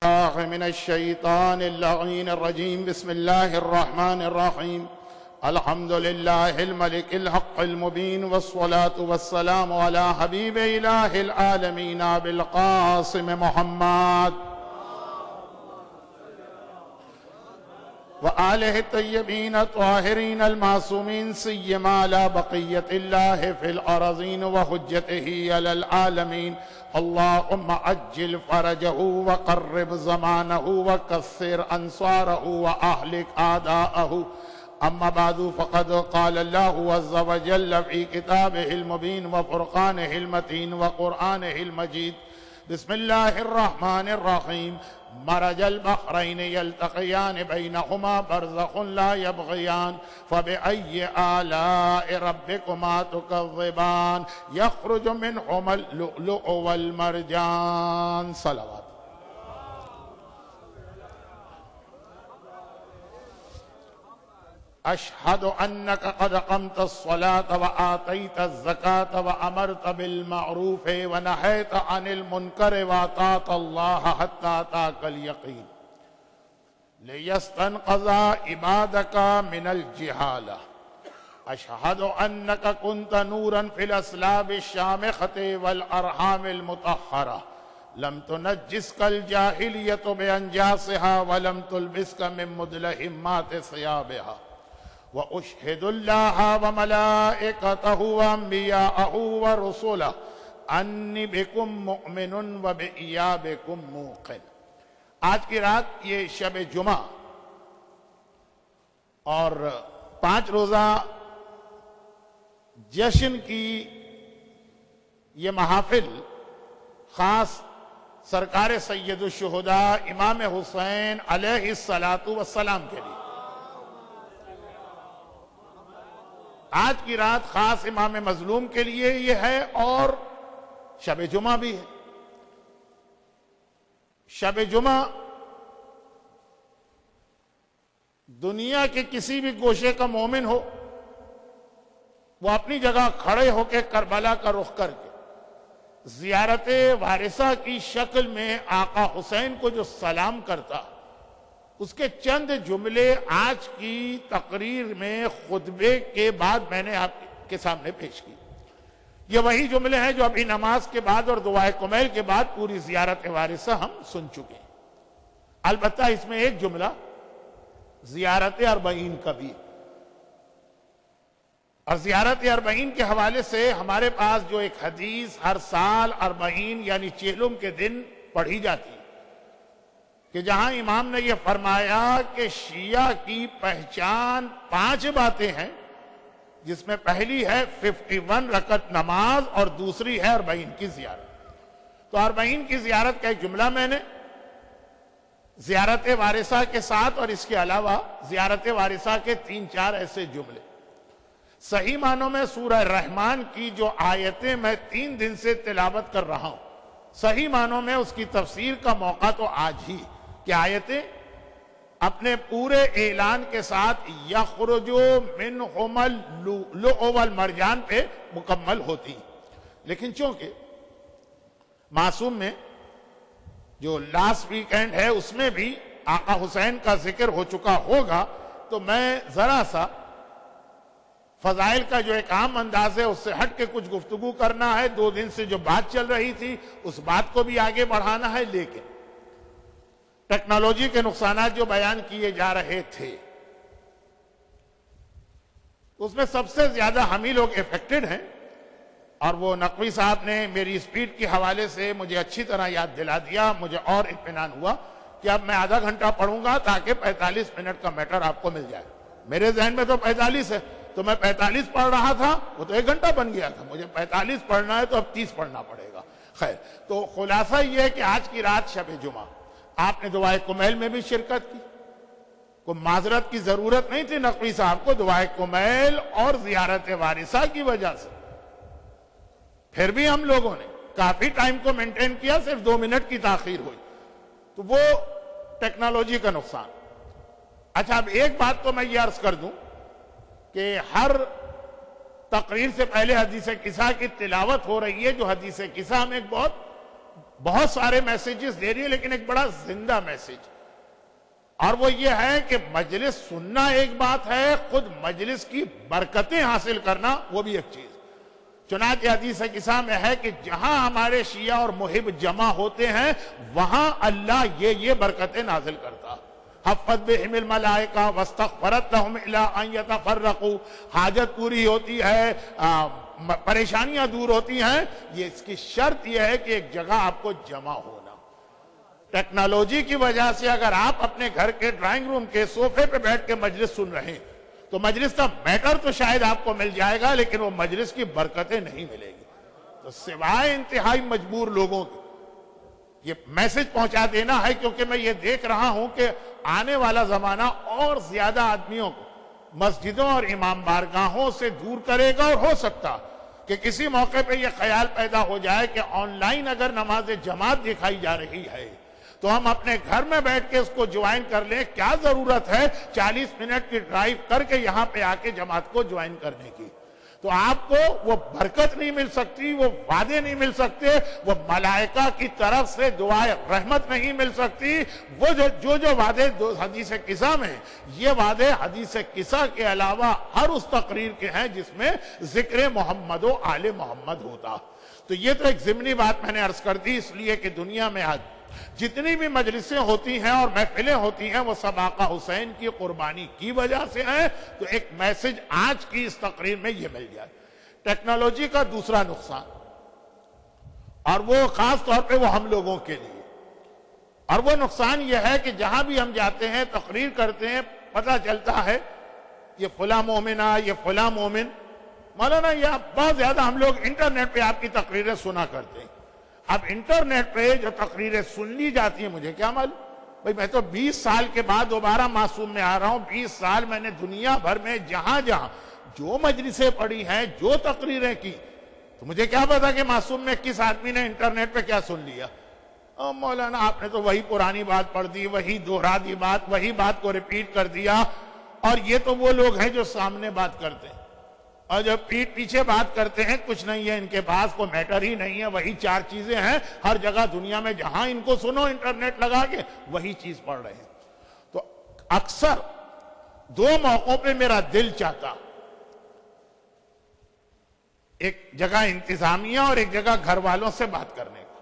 الله من الشيطان اللعين الرجيم. بسم الله الرحمن الرحيم. الحمد لله الملك الحق المبين، والصلاة والسلام على حبيب إله العالمين أبي القاسم محمد وآله الطيبين الطاهرين المعصومين، سيما على بقية الله في الأرضين وحجته على العالمين. اللهم عجل فرجه وقرب زمانه وكثر أنصاره وأهلك أعداءه. أما بعد، فقد قال الله عز وجل في كتابه المبين وفرقانه المتين وقرآنه المجيد: بسم الله الرحمن الرحيم. مرج البحرين يلتقيان بينهما برزخ لا يبغيان فبأي آلاء ربكما تكذبان يخرج منهما اللؤلؤ والمرجان. صلوات. أشهد أنك قد قمت الصلاة وآتيت الزكاة وأمرت بالمعروف ونهيت عن المنكر وأطعت الله حتى أتاك اليقين ليستنقذ عبادك من الجهالة. أشهد أنك كنت نورا في الأسلاب الشامخة والأرحام المطهرة، لم تنجسك الجاهلية بأنجاسها ولم تلبسك من مدلهمات ثيابها. وأشهد الله وملائكته وأنبياءه ورسله أني بكم مؤمن وبإيابكم موقن. آج کی رات یہ شب جمعہ اور 5 روزہ جشن کی یہ محافل خاص سرکار سید الشہداء امام حسین علیہ السلام کے لیے. آج کی رات خاص امام مظلوم کے لیے یہ ہے اور شب جمعہ بھی ہے. شب جمعہ دنیا کے کسی بھی گوشے کا مومن ہو، وہ اپنی جگہ کھڑے ہو کے کربلا کا رخ کر کے زیارت وارثہ کی شکل میں آقا حسین کو جو سلام کرتا، اس کے چند جملے آج کی تقریر میں خطبے کے بعد میں نے آپ کے سامنے پیش کی. یہ وہی جملے ہیں جو ابھی نماز کے بعد اور دعائے کمیل کے بعد پوری زیارت وارثہ ہم سن چکے ہیں. البتہ اس میں ایک جملہ زیارت اربعین کا بھی ہے، اور زیارت اربعین کے حوالے سے ہمارے پاس جو ایک حدیث ہر سال اربعین یعنی چہلم کے دن پڑھی جاتی ہے کہ جہاں امام نے یہ فرمایا کہ شیعہ کی پہچان 5 باتیں ہیں، جس میں پہلی ہے 51 رکعت نماز اور دوسری ہے 40 کی زیارت. تو 40 کی زیارت کا ایک جملہ میں نے زیارت وارثہ کے ساتھ اور اس کے علاوہ زیارت وارثہ کے 3-4 ایسے جملے. صحیح معنوں میں سورہ رحمان کی جو آیتیں میں 3 دن سے تلاوت کر رہا ہوں، صحیح معنوں میں اس کی تفسیر کا موقع تو آج ہی کہ آیتیں اپنے پورے اعلان کے ساتھ یخرج منہم اللؤلؤ والمرجان پہ مکمل ہوتی. لیکن چونکہ معصوم میں جو لاسٹ ویکینڈ ہے اس میں بھی آقا حسین کا ذکر ہو چکا ہوگا، تو میں ذرا سا فضائل کا جو ایک عام انداز ہے اس سے ہٹ کے کچھ گفتگو کرنا ہے. 2 دن سے جو بات چل رہی تھی اس بات کو بھی آگے بڑھانا ہے، لیکن ٹیکنالوجی کے نقصانات جو بیان کیے جا رہے تھے اس میں سب سے زیادہ ہم ہی لوگ افیکٹڈ ہیں. اور وہ نقوی صاحب نے میری سپیڈ کے حوالے سے مجھے اچھی طرح یاد دلا دیا. مجھے اور اطمینان ہوا کہ اب میں آدھا گھنٹہ پڑھوں گا تاکہ 45 منٹ کا میٹر آپ کو مل جائے. میرے ذہن میں تو 45 ہے، تو میں 45 پڑھ رہا تھا، وہ تو 1 گھنٹہ بن گیا تھا. مجھے 45 پڑھنا ہے تو اب 30 پڑھنا پڑے گا. خیر، تو خلاصہ یہ ہے کہ آج کی رات شب جمعہ آپ نے دعائے کمیل میں بھی شرکت کی. کوئی معذرت کی ضرورت نہیں تھی نقوی صاحب کو، دعائے کمیل اور زیارت وارثہ کی وجہ سے. پھر بھی ہم لوگوں نے کافی ٹائم کو مینٹین کیا، صرف 2 منٹ کی تاخیر ہوئی، تو وہ ٹیکنالوجی کا نقصان. اچھا، اب ایک بات تو میں یہ عرض کر دوں کہ ہر تقریر سے پہلے حدیث قصہ کی تلاوت ہو رہی ہے، جو حدیث قصہ ہم ایک بہت بہت سارے میسیجز دے رہی ہے لیکن ایک بڑا زندہ میسیج، اور وہ یہ ہے کہ مجلس سننا ایک بات ہے، خود مجلس کی برکتیں حاصل کرنا وہ بھی ایک چیز۔ چنانچہ حدیث قصہ میں ہے کہ جہاں ہمارے شیعہ اور محب جمع ہوتے ہیں وہاں اللہ یہ برکتیں نازل کرتا۔ حفت بہم الملائکہ واستغفرت لہم الی ان یتفرقوا، حاجت پوری ہوتی ہے، پریشانیاں دور ہوتی ہیں، یہ اس کی شرط یہ ہے کہ ایک جگہ آپ کو جمع ہونا۔ ٹیکنالوجی کی وجہ سے اگر آپ اپنے گھر کے ڈرائنگ روم کے صوفے پہ بیٹھ کے مجلس سن رہے ہیں تو مجلس کا میٹر تو شاید آپ کو مل جائے گا لیکن وہ مجلس کی برکتیں نہیں ملے گی۔ تو سوائے انتہائی مجبور لوگوں کے یہ میسج پہنچا دینا ہے، کیونکہ میں یہ دیکھ رہا ہوں کہ آنے والا زمانہ اور زیادہ آدمیوں کو مسجدوں اور امام بارگاہوں سے دور کرے گا، اور ہو سکتا کہ کسی موقع پہ یہ خیال پیدا ہو جائے کہ آن لائن اگر نماز جماعت دکھائی جا رہی ہے تو ہم اپنے گھر میں بیٹھ کے اس کو جوائن کر لیں، کیا ضرورت ہے 40 منٹ کی ڈرائیو کر کے یہاں پہ آ کے جماعت کو جوائن کرنے کی۔ تو آپ کو وہ برکت نہیں مل سکتی، وہ وعدے نہیں مل سکتے، وہ ملائکہ کی طرف سے دعائے رحمت نہیں مل سکتی، وہ جو وعدے حدیث قصہ میں، یہ وعدے حدیث قصہ کے علاوہ ہر اس تقریر کے ہیں جس میں ذکر محمد و آل محمد ہوتا۔ تو یہ تو ایک ضمنی بات میں نے عرض کر دی، اس لیے کہ دنیا میں آج جتنی بھی مجلسیں ہوتی ہیں اور محفلیں ہوتی ہیں وہ سب آقا حسین کی قربانی کی وجہ سے ہیں۔ تو ایک میسج آج کی اس تقریر میں یہ مل جائے۔ ٹیکنالوجی کا دوسرا نقصان، اور وہ خاص طور پہ وہ ہم لوگوں کے لیے، اور وہ نقصان یہ ہے کہ جہاں بھی ہم جاتے ہیں تقریر کرتے ہیں پتہ چلتا ہے یہ فلاں مومنہ، یہ فلاں مومن۔ مولانا یہ بہت زیادہ ہم لوگ انٹرنیٹ پہ آپ کی تقریریں سنا کرتے ہیں۔ اب انٹرنیٹ پہ جو تقریریں سن لی جاتی ہیں مجھے کیا معلوم، بھئی میں تو 20 سال کے بعد دوبارہ معصوم میں آ رہا ہوں۔ 20 سال میں نے دنیا بھر میں جہاں جہاں جو مجلسیں پڑھی ہیں، جو تقریریں کی، تو مجھے کیا پتا کہ معصوم میں کس آدمی نے انٹرنیٹ پہ کیا سن لیا۔ مولانا آپ نے تو وہی پرانی بات پڑھ دی، وہی دوہرا دی بات، وہی بات کو ریپیٹ کر دیا، اور یہ تو وہ لوگ ہیں جو سامنے بات کرتے ہیں، اور جب پیٹ پیچھے بات کرتے ہیں کچھ نہیں ہے ان کے پاس، کوئی میٹر ہی نہیں ہے، وہی 4 چیزیں ہیں ہر جگہ دنیا میں، جہاں ان کو سنو انٹرنیٹ لگا کے وہی چیز پڑھ رہے ہیں۔ تو اکثر 2 موقعوں پہ میرا دل چاہتا، ایک جگہ انتظامیہ اور ایک جگہ گھر والوں سے بات کرنے کا،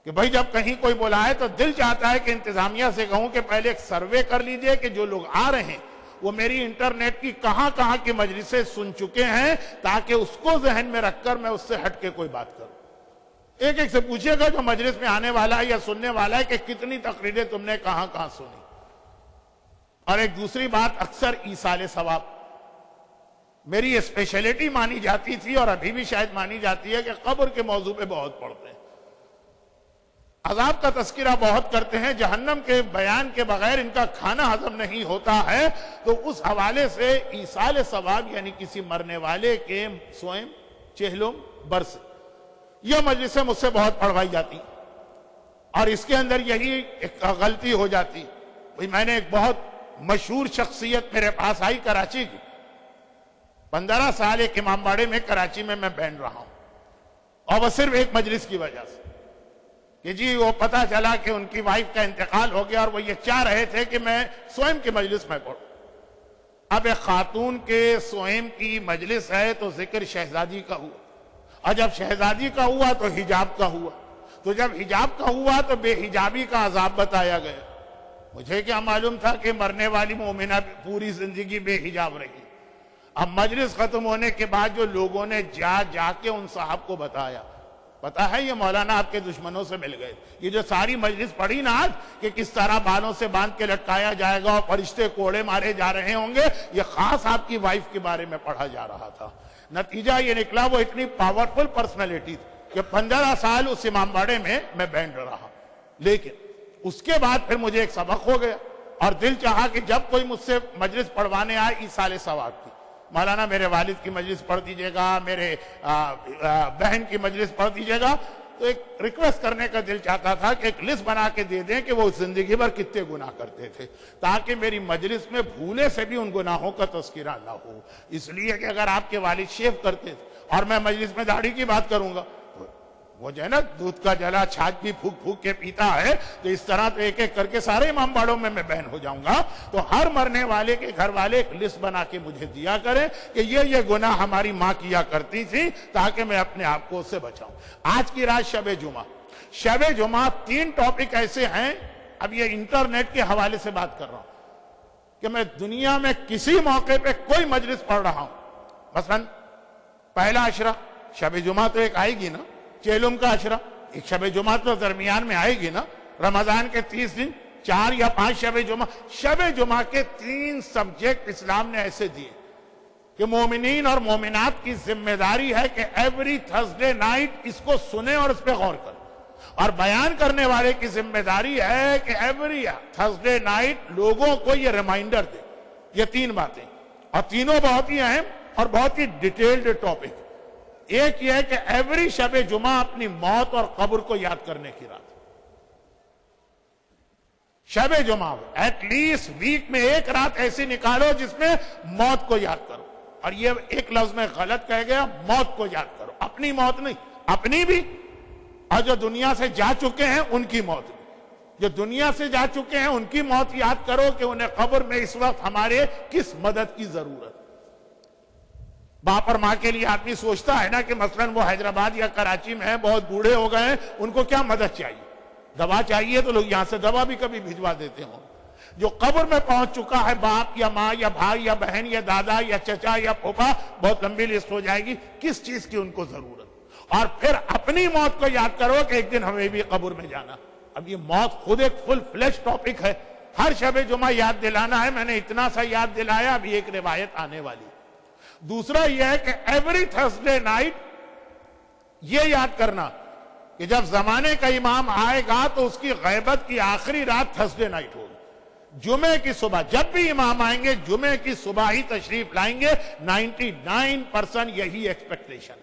کہ بھائی جب کہیں کوئی بلائے تو دل چاہتا ہے کہ انتظامیہ سے کہوں کہ پہلے ایک سروے کر لیجئے کہ جو لوگ آ رہے ہیں وہ میری انٹرنیٹ کی کہاں کہاں کی مجلسیں سن چکے ہیں، تاکہ اس کو ذہن میں رکھ کر میں اس سے ہٹ کے کوئی بات کروں۔ ایک ایک سے پوچھئے گا جو مجلس میں آنے والا ہے یا سننے والا ہے کہ کتنی تقریریں تم نے کہاں کہاں سنی۔ اور ایک دوسری بات، اکثر ایصال ثواب میری اسپیشلٹی مانی جاتی تھی اور ابھی بھی شاید مانی جاتی ہے کہ قبر کے موضوع پہ بہت پڑھتے ہیں، عذاب کا تذکرہ بہت کرتے ہیں، جہنم کے بیان کے بغیر ان کا کھانا ہضم نہیں ہوتا ہے۔ تو اس حوالے سے ایصال ثواب یعنی کسی مرنے والے کے سوئم چہلم برس، یہ مجلسیں مجھ سے بہت پڑھوائی جاتی، اور اس کے اندر یہی ایک غلطی ہو جاتی۔ میں نے ایک بہت مشہور شخصیت میرے پاس آئی کراچی کی، 15 سال ایک امام باڑے میں کراچی میں بین رہا ہوں، اور وہ صرف ایک مجلس کی وجہ سے کہ جی وہ پتہ چلا کہ ان کی وائف کا انتقال ہو گیا، اور وہ یہ چاہ رہے تھے کہ میں سوئم کی مجلس میں پڑھوں۔ اب ایک خاتون کے سوئم کی مجلس ہے تو ذکر شہزادی کا ہوا، اور جب شہزادی کا ہوا تو حجاب کا ہوا، تو جب حجاب کا ہوا تو بے حجابی کا عذاب بتایا گیا۔ مجھے کیا معلوم تھا کہ مرنے والی مومنہ پوری زندگی بے حجاب رہی۔ اب مجلس ختم ہونے کے بعد جو لوگوں نے جا کے ان صاحب کو بتایا، پتا ہے یہ مولانا آپ کے دشمنوں سے مل گئے، یہ جو ساری مجلس پڑھی نا آج کہ کس طرح بالوں سے باندھ کے لٹکایا جائے گا اور فرشتے کوڑے مارے جا رہے ہوں گے، یہ خاص آپ کی وائف کے بارے میں پڑھا جا رہا تھا۔ نتیجہ یہ نکلا وہ اتنی پاورفل پرسنالٹی تھی کہ 15 سال اس امام باڑے میں بینڈ رہا، لیکن اس کے بعد پھر مجھے ایک سبق ہو گیا، اور دل چاہا کہ جب کوئی مجھ سے مجلس پڑھوانے آئے ایصال ثواب کی، مولانا میرے والد کی مجلس پڑھ دیجئے گا، میرے بہن کی مجلس پڑھ دیجئے گا، تو ایک ریکویسٹ کرنے کا دل چاہتا تھا کہ ایک لسٹ بنا کے دے دیں کہ وہ زندگی بھر کتنے گناہ کرتے تھے، تاکہ میری مجلس میں بھولے سے بھی ان گناہوں کا تذکرہ نہ ہو۔ اس لیے کہ اگر آپ کے والد شیو کرتے تھے اور میں مجلس میں داڑھی کی بات کروں گا، وہ جو ہے نا دودھ کا جلا چھاچ بھی پھوک پھوک کے پیتا ہے، تو اس طرح تو ایک ایک کر کے سارے امام باڑوں میں بہن ہو جاؤں گا۔ تو ہر مرنے والے کے گھر والے ایک لسٹ بنا کے مجھے دیا کریں کہ یہ گناہ ہماری ماں کیا کرتی تھی، تاکہ میں اپنے آپ کو اس سے بچاؤں۔ آج کی رات شب جمعہ، شب جمعہ 3 ٹاپک ایسے ہیں، اب یہ انٹرنیٹ کے حوالے سے بات کر رہا ہوں کہ میں دنیا میں کسی موقع پہ کوئی مجلس پڑھ رہا ہوں، مثلا پہلا عشرہ، شب جمعہ تو ایک آئے گی نا، چیلم کا عشرہ ایک شب جمعہ تو درمیان میں آئے گی نا، رمضان کے 30 دن 4 یا 5 شب جمعہ کے 3 سبجیکٹ اسلام نے ایسے دیے کہ مومنین اور مومنات کی ذمہ داری ہے کہ ایوری تھرسڈے نائٹ اس کو سنیں اور اس پہ غور کریں، اور بیان کرنے والے کی ذمہ داری ہے کہ ایوری تھرسڈے نائٹ لوگوں کو یہ ریمائنڈر دے۔ یہ 3 باتیں، اور تینوں بہت ہی اہم اور بہت ہی ڈیٹیلڈ ٹاپک۔ ایک یہ ہے کہ ایوری شب جمعہ اپنی موت اور قبر کو یاد کرنے کی رات، شب جمعہ ایٹ لیسٹ ویک میں ایک رات ایسی نکالو جس میں موت کو یاد کرو۔ اور یہ ایک لفظ میں غلط کہہ گیا، موت کو یاد کرو، اپنی موت نہیں، اپنی بھی، اور جو دنیا سے جا چکے ہیں ان کی موت بھی۔ جو دنیا سے جا چکے ہیں ان کی موت یاد کرو کہ انہیں قبر میں اس وقت ہمارے کس مدد کی ضرورت۔ باپ اور ماں کے لیے آدمی سوچتا ہے نا کہ مثلا وہ حیدرآباد یا کراچی میں ہیں، بہت بوڑھے ہو گئے ہیں، ان کو کیا مدد چاہیے؟ دوا چاہیے تو لوگ یہاں سے دوا بھی کبھی بھجوا دیتے ہوں۔ جو قبر میں پہنچ چکا ہے، باپ یا ماں یا بھائی یا بہن یا دادا یا چچا یا پھوپھا، بہت لمبی لسٹ ہو جائے گی، کس چیز کی ان کو ضرورت۔ اور پھر اپنی موت کو یاد کرو کہ ایک دن ہمیں بھی قبر میں جانا۔ اب یہ موت خود ایک فل فلیش ٹاپک ہے، ہر شب جمعہ یاد دلانا ہے۔ میں نے اتنا سا یاد دلایا، ابھی ایک روایت آنے والی۔ دوسرا یہ ہے کہ ایوری تھرسڈے نائٹ یہ یاد کرنا کہ جب زمانے کا امام آئے گا تو اس کی غیبت کی آخری رات تھرسڈے نائٹ ہوگی۔ جمعے کی صبح جب بھی امام آئیں گے، جمعے کی صبح ہی تشریف لائیں گے، 99% یہی ایکسپیکٹیشن۔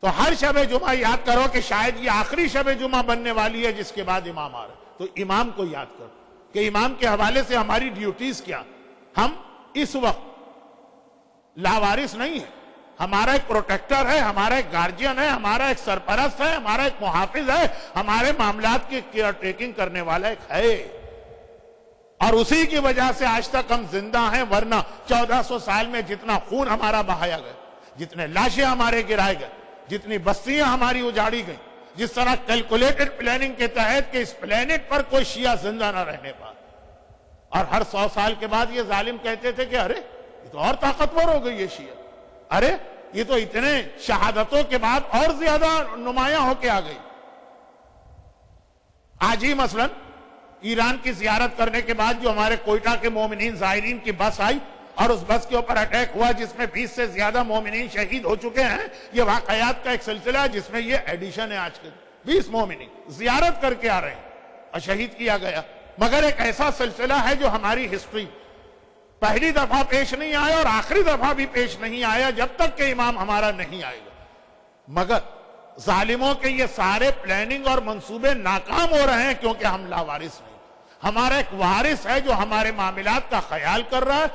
تو ہر شب جمعہ یاد کرو کہ شاید یہ آخری شب جمعہ بننے والی ہے جس کے بعد امام آ رہا ہے، تو امام کو یاد کرو کہ امام کے حوالے سے ہماری ڈیوٹیز کیا۔ ہم اس وقت لاوارث نہیں ہے، ہمارا ایک پروٹیکٹر ہے، ہمارا ایک گارجین ہے، ہمارا ایک سرپرست ہے، ہمارا ایک محافظ ہے، ہمارے معاملات کی کیئر ٹیکنگ کرنے والا ایک ہے، اور اسی کی وجہ سے آج تک ہم زندہ ہیں۔ ورنہ 1400 سال میں جتنا خون ہمارا بہایا گیا، جتنے لاشیں ہمارے گرائے گئے، جتنی بستیاں ہماری اجاڑی گئیں، جس طرح کیلکولیٹڈ پلاننگ کے تحت کہ اس پلانٹ پر کوئی شیعہ زندہ نہ رہنے پائے، اور ہر 100 سال کے بعد یہ ظالم کہتے تھے کہ ارے یہ تو اور طاقتور ہو گئی یہ شیعہ، ارے یہ تو اتنے شہادتوں کے بعد اور زیادہ نمایاں ہو کے آ گئی۔ آج ہی مثلا ایران کی زیارت کرنے کے بعد جو ہمارے کوئٹہ کے مومنین زائرین کی بس آئی اور اس بس کے اوپر اٹیک ہوا جس میں 20 سے زیادہ مومنین شہید ہو چکے ہیں، یہ واقعات کا ایک سلسلہ ہے جس میں یہ ایڈیشن ہے۔ آج کے 20 مومنین زیارت کر کے آ رہے ہیں اور شہید کیا گیا، مگر ایک ایسا سلسلہ ہے جو ہماری ہسٹری پہلی دفعہ پیش نہیں آیا اور آخری دفعہ بھی پیش نہیں آیا جب تک کہ امام ہمارا نہیں آئے گا۔ مگر ظالموں کے یہ سارے پلاننگ اور منصوبے ناکام ہو رہے ہیں کیونکہ ہم لاوارث نہیں۔ ہمارا ایک وارث ہے جو ہمارے معاملات کا خیال کر رہا ہے،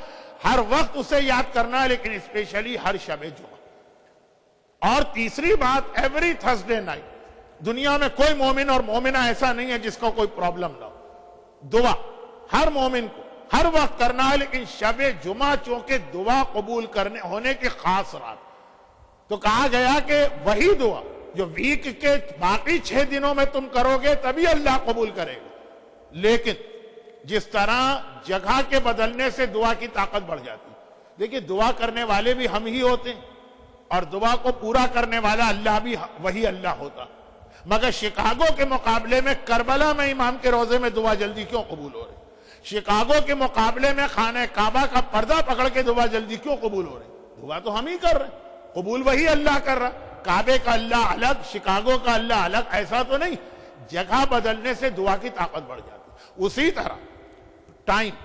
ہر وقت اسے یاد کرنا ہے، لیکن اسپیشلی ہر شب جمعہ۔ اور تیسری بات، ایوری تھرسڈے نائٹ دنیا میں کوئی مومن اور مومنہ ایسا نہیں ہے جس کو کوئی پرابلم نہ ہو۔ دعا ہر مومن کو ہر وقت کرنا ہے، لیکن شب جمعہ چونکہ دعا قبول کرنے ہونے کی خاص رات، تو کہا گیا کہ وہی دعا جو ویک کے باقی 6 دنوں میں تم کرو گے تبھی اللہ قبول کرے گا۔ لیکن جس طرح جگہ کے بدلنے سے دعا کی طاقت بڑھ جاتی، دیکھیں دعا کرنے والے بھی ہم ہی ہوتے ہیں اور دعا کو پورا کرنے والا اللہ بھی وہی اللہ ہوتا، مگر شکاگو کے مقابلے میں کربلا میں امام کے روزے میں دعا جلدی کیوں قبول ہو رہی؟ شکاگو کے مقابلے میں خانہ کعبہ کا پردہ پکڑ کے دعا جلدی کیوں قبول ہو رہی؟ دعا تو ہم ہی کر رہے ہیں، قبول وہی اللہ کر رہا۔ کعبے کا اللہ الگ، شکاگو کا اللہ الگ، ایسا تو نہیں۔ جگہ بدلنے سے دعا کی طاقت بڑھ جاتی۔ اسی طرح ٹائم،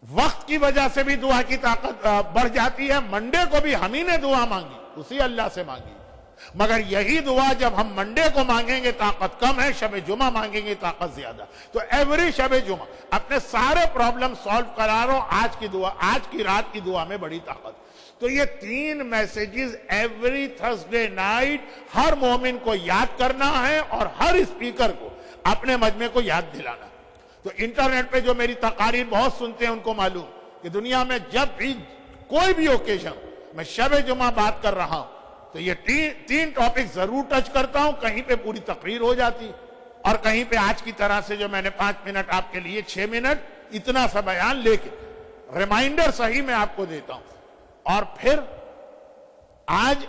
وقت کی وجہ سے بھی دعا کی طاقت بڑھ جاتی ہے۔ منڈے کو بھی ہم ہی نے دعا مانگی، اسی اللہ سے مانگی، مگر یہی دعا جب ہم منڈے کو مانگیں گے طاقت کم ہے، شب جمعہ مانگیں گے طاقت زیادہ۔ تو ایوری شب جمعہ اپنے سارے پرابلم سالو کرا رہو، آج کی دعا، آج کی رات کی دعا میں بڑی طاقت۔ تو یہ 3 میسیجز ایوری تھرسڈے نائٹ ہر مومن کو یاد کرنا ہے اور ہر اسپیکر کو اپنے مجمع کو یاد دلانا. تو انٹرنیٹ پہ جو میری تقاریر بہت سنتے ہیں ان کو معلوم کہ دنیا میں جب بھی کوئی بھی اوکیشن میں شب جمعہ بات کر رہا ہوں تو یہ 3 ٹاپک ضرور ٹچ کرتا ہوں. کہیں پہ پوری تقریر ہو جاتی اور کہیں پہ آج کی طرح سے جو میں نے 5 منٹ آپ کے لیے 6 منٹ اتنا سا بیان لے کے ریمائنڈر صحیح میں آپ کو دیتا ہوں. اور پھر آج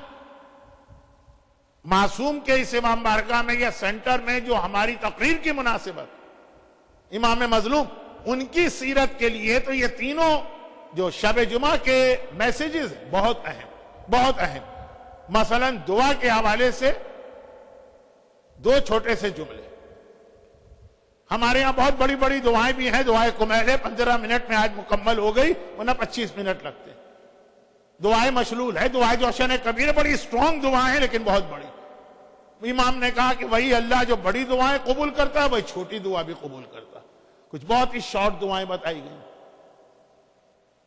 معصوم کے اس امام بارگاہ میں یا سینٹر میں جو ہماری تقریر کی مناسبت امام مظلوم ان کی سیرت کے لیے تو یہ تینوں جو شب جمعہ کے میسیجز بہت اہم. مثلا دعا کے حوالے سے 2 چھوٹے سے جملے. ہمارے ہاں بہت بڑی بڑی دعائیں بھی ہیں. دعائیں کمیل 15 منٹ میں آج مکمل ہو گئی ورنہ 25 منٹ لگتے. دعائیں مشلول ہے. دعائیں جوشن کبیر بڑی سٹرونگ دعائیں ہیں لیکن بہت بڑی. امام نے کہا کہ وہی اللہ جو بڑی دعائیں قبول کرتا ہے وہی چھوٹی دعا بھی قبول کرتا. کچھ بہت ہی شارٹ دعائیں بتائی گئی.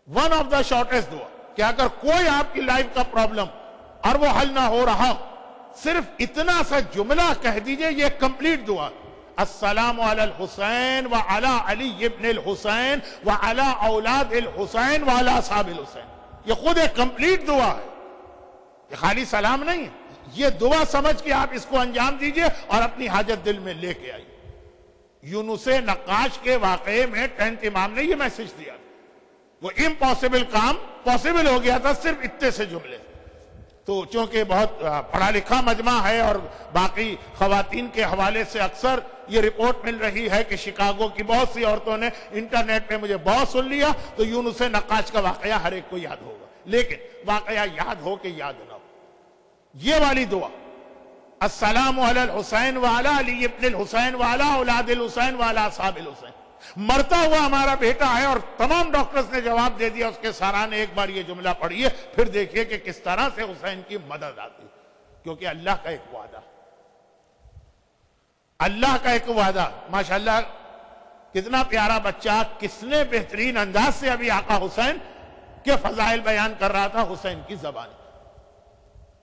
ون آف دا شارٹیسٹ دعا کہ اگر کوئی آپ کی لائف کا پرابلم اور وہ حل نہ ہو رہا صرف اتنا سا جملہ کہہ دیجئے یہ کمپلیٹ دعا. السلام علی الحسین وعلی علی ابن الحسین وعلی اولاد الحسین وعلی اصحاب الحسین. یہ خود ایک کمپلیٹ دعا ہے. یہ خالی سلام نہیں ہے. یہ دعا سمجھ کے آپ اس کو انجام دیجئے اور اپنی حاجت دل میں لے کے آئیے. یونس نقاش کے واقعے میں 10th امام نے یہ میسج دیا. وہ امپاسبل کام پاسبل ہو گیا تھا صرف اتنے سے جملے. تو چونکہ بہت پڑھا لکھا مجمع ہے اور باقی خواتین کے حوالے سے اکثر یہ رپورٹ مل رہی ہے کہ شکاگو کی بہت سی عورتوں نے انٹرنیٹ پہ مجھے بہت سن لیا تو یونس نقاش کا واقعہ ہر ایک کو یاد ہوگا. لیکن واقعہ یاد ہو کہ یاد نہ ہو. یہ والی دعا السلام علی الحسین وعلی علی ابن الحسین وعلی اولاد الحسین وعلی اصحاب الحسین. مرتا ہوا ہمارا بیٹا ہے اور تمام ڈاکٹرز نے جواب دے دیا. اس کے سارا نے ایک بار یہ جملہ پڑھیے پھر دیکھیے کہ کس طرح سے حسین کی مدد آتی. کیونکہ اللہ کا ایک وعدہ, اللہ کا ایک وعدہ. ماشاءاللہ کتنا پیارا بچہ کس نے بہترین انداز سے ابھی آقا حسین کے فضائل بیان کر رہا تھا حسین کی زبان.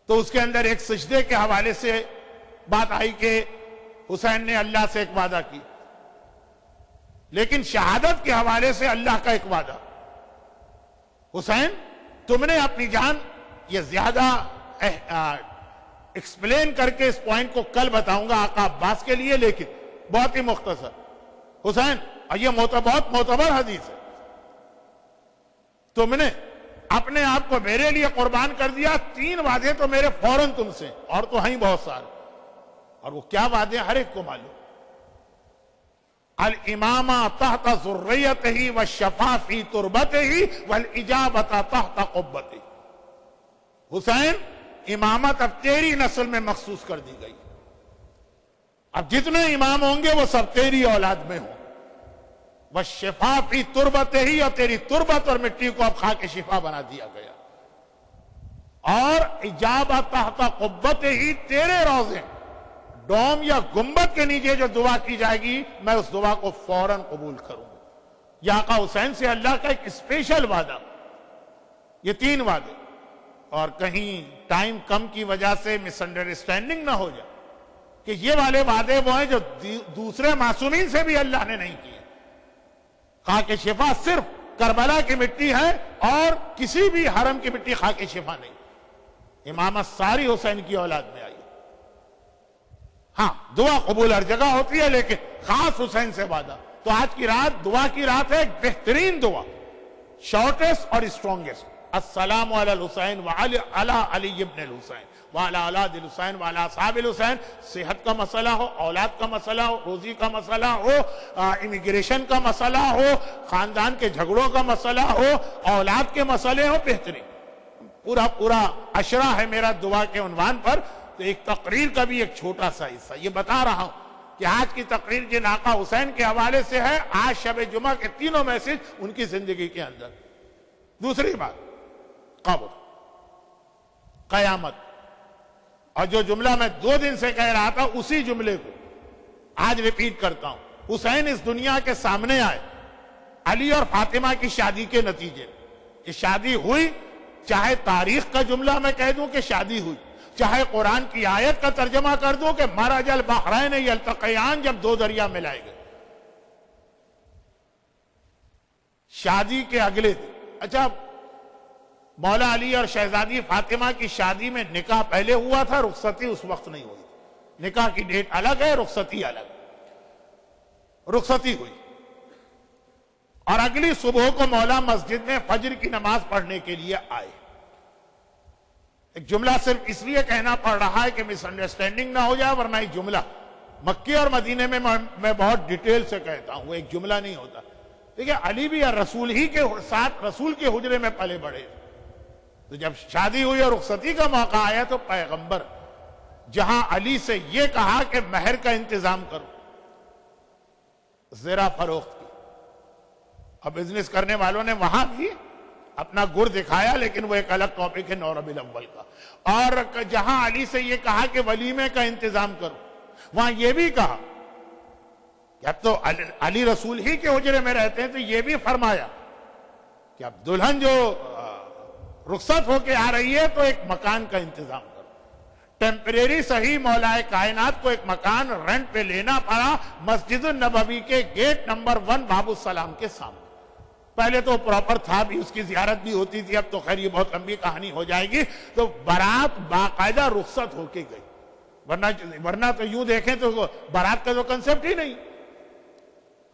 تو اس کے اندر ایک سجدے کے حوالے سے بات آئی کہ حسین نے اللہ سے ایک وعدہ کی. لیکن شہادت کے حوالے سے اللہ کا ایک وعدہ. حسین تم نے اپنی جان, یہ زیادہ ایکسپلین کر کے اس پوائنٹ کو کل بتاؤں گا آقا عباس کے لیے, لیکن بہت ہی مختصر. حسین, اور یہ بہت معتبر حدیث ہے, تم نے اپنے آپ کو میرے لیے قربان کر دیا. 3 وعدے تو میرے فوراً تم سے, اور تو ہیں بہت سارے. اور وہ کیا وعدے ہر ایک کو معلوم. الامامہ تحت ذریتہ والشفاء فی تربتہ والاجابۃ تحت قبتہ. حسین امامت اب تیری نسل میں مخصوص کر دی گئی. اب جتنے امام ہوں گے وہ سب تیری اولاد میں ہوں. والشفاء فی تربتہ, اور تیری تربت اور مٹی کو اب کھا کے شفا بنا دیا گیا. اور اجابۃ تحت قبتہ, تیرے روضے ڈوم یا گنبد کے نیچے جو دعا کی جائے گی میں اس دعا کو فوراً قبول کروں گا. یہ آقا حسین سے اللہ کا ایک اسپیشل وعدہ. یہ 3 وعدے. اور کہیں ٹائم کم کی وجہ سے مس انڈرسٹینڈنگ نہ ہو جائے کہ یہ والے وعدے وہ ہیں جو دوسرے معصومین سے بھی اللہ نے نہیں کیے. خاں کے شفا صرف کربلا کی مٹی ہے اور کسی بھی حرم کی مٹی خاں کے شفا نہیں. امامت ساری حسین کی اولاد میں آئی. ہاں دعا قبول ہر جگہ ہوتی ہے لیکن خاص حسین سے وعدہ. تو آج کی رات دعا کی رات ہے, ایک بہترین دعا, شارٹیسٹ اور اسٹرانگیسٹ. السلام علی الحسین وعلی علی ابن الحسین وعلی اولاد الحسین وعلی اصحاب الحسین. صحت کا مسئلہ ہو, اولاد کا مسئلہ ہو, روزی کا مسئلہ ہو, امیگریشن کا مسئلہ ہو, خاندان کے جھگڑوں کا مسئلہ ہو, اولاد کے مسئلے ہو, بہترین پورا عشرہ ہے میرا دعا کے عنوان پر. تو ایک تقریر کا بھی ایک چھوٹا سا حصہ یہ بتا رہا ہوں کہ آج کی تقریر جن آقا حسین کے حوالے سے ہے, آج شب جمعہ کے 3 میسج ان کی زندگی کے اندر. دوسری بات, قبر, قیامت. اور جو جملہ میں 2 دن سے کہہ رہا تھا اسی جملے کو آج ریپیٹ کرتا ہوں. حسین اس دنیا کے سامنے آئے علی اور فاطمہ کی شادی کے نتیجے. یہ شادی ہوئی چاہے تاریخ کا جملہ میں کہہ دوں کہ شادی ہوئی، چاہے قرآن کی آیت کا ترجمہ کر دوں کہ مرج البحرین یلتقیان، جب دو دریا ملائے گئے، شادی کے اگلے دن۔ اچھا، مولا علی اور شہزادی فاطمہ کی شادی میں نکاح پہلے ہوا تھا، رخصتی اس وقت نہیں ہوئی تھی۔ نکاح کی ڈیٹ الگ ہے، رخصتی الگ، رخصتی ہوئی، اور اگلی صبح کو مولا مسجد میں فجر کی نماز پڑھنے کے لیے آئے۔ ایک جملہ صرف اس لیے کہنا پڑ رہا ہے کہ مس انڈرسٹینڈنگ نہ ہو جائے، ورنہ ایک جملہ مکے اور مدینے میں میں بہت ڈیٹیل سے کہتا ہوں، وہ ایک جملہ نہیں ہوتا۔ دیکھیں، علی بھی رسول ہی کے ساتھ رسول کے حجرے میں پلے بڑھے، تو جب شادی ہوئی اور رخصتی کا موقع آیا تو پیغمبر جہاں علی سے یہ کہا کہ مہر کا انتظام کرو، زرہ فروخت کی، اب بزنس کرنے والوں نے وہاں بھی اپنا گر دکھایا، لیکن وہ ایک الگ ٹاپک ہے 9 ربیع الاول کا۔ اور جہاں علی سے یہ کہا کہ ولیمے کا انتظام کرو، وہاں یہ بھی کہا کہ اب تو علی رسول ہی کے حجرے میں رہتے ہیں، تو یہ بھی فرمایا کہ اب دلہن جو رخصت ہو کے آ رہی ہے تو ایک مکان کا انتظام کرو۔ ٹیمپریری صحیح مولا کائنات کو ایک مکان رینٹ پہ لینا پڑا مسجد النبوی کے گیٹ نمبر 1 باب السلام کے سامنے۔ پہلے تو پراپر تھا بھی، اس کی زیارت بھی ہوتی تھی، اب تو خیر یہ بہت لمبی کہانی ہو جائے گی۔ تو بارات باقاعدہ رخصت ہو کے گئی، ورنہ تو یوں دیکھیں تو بارات کا تو کنسپٹ ہی نہیں۔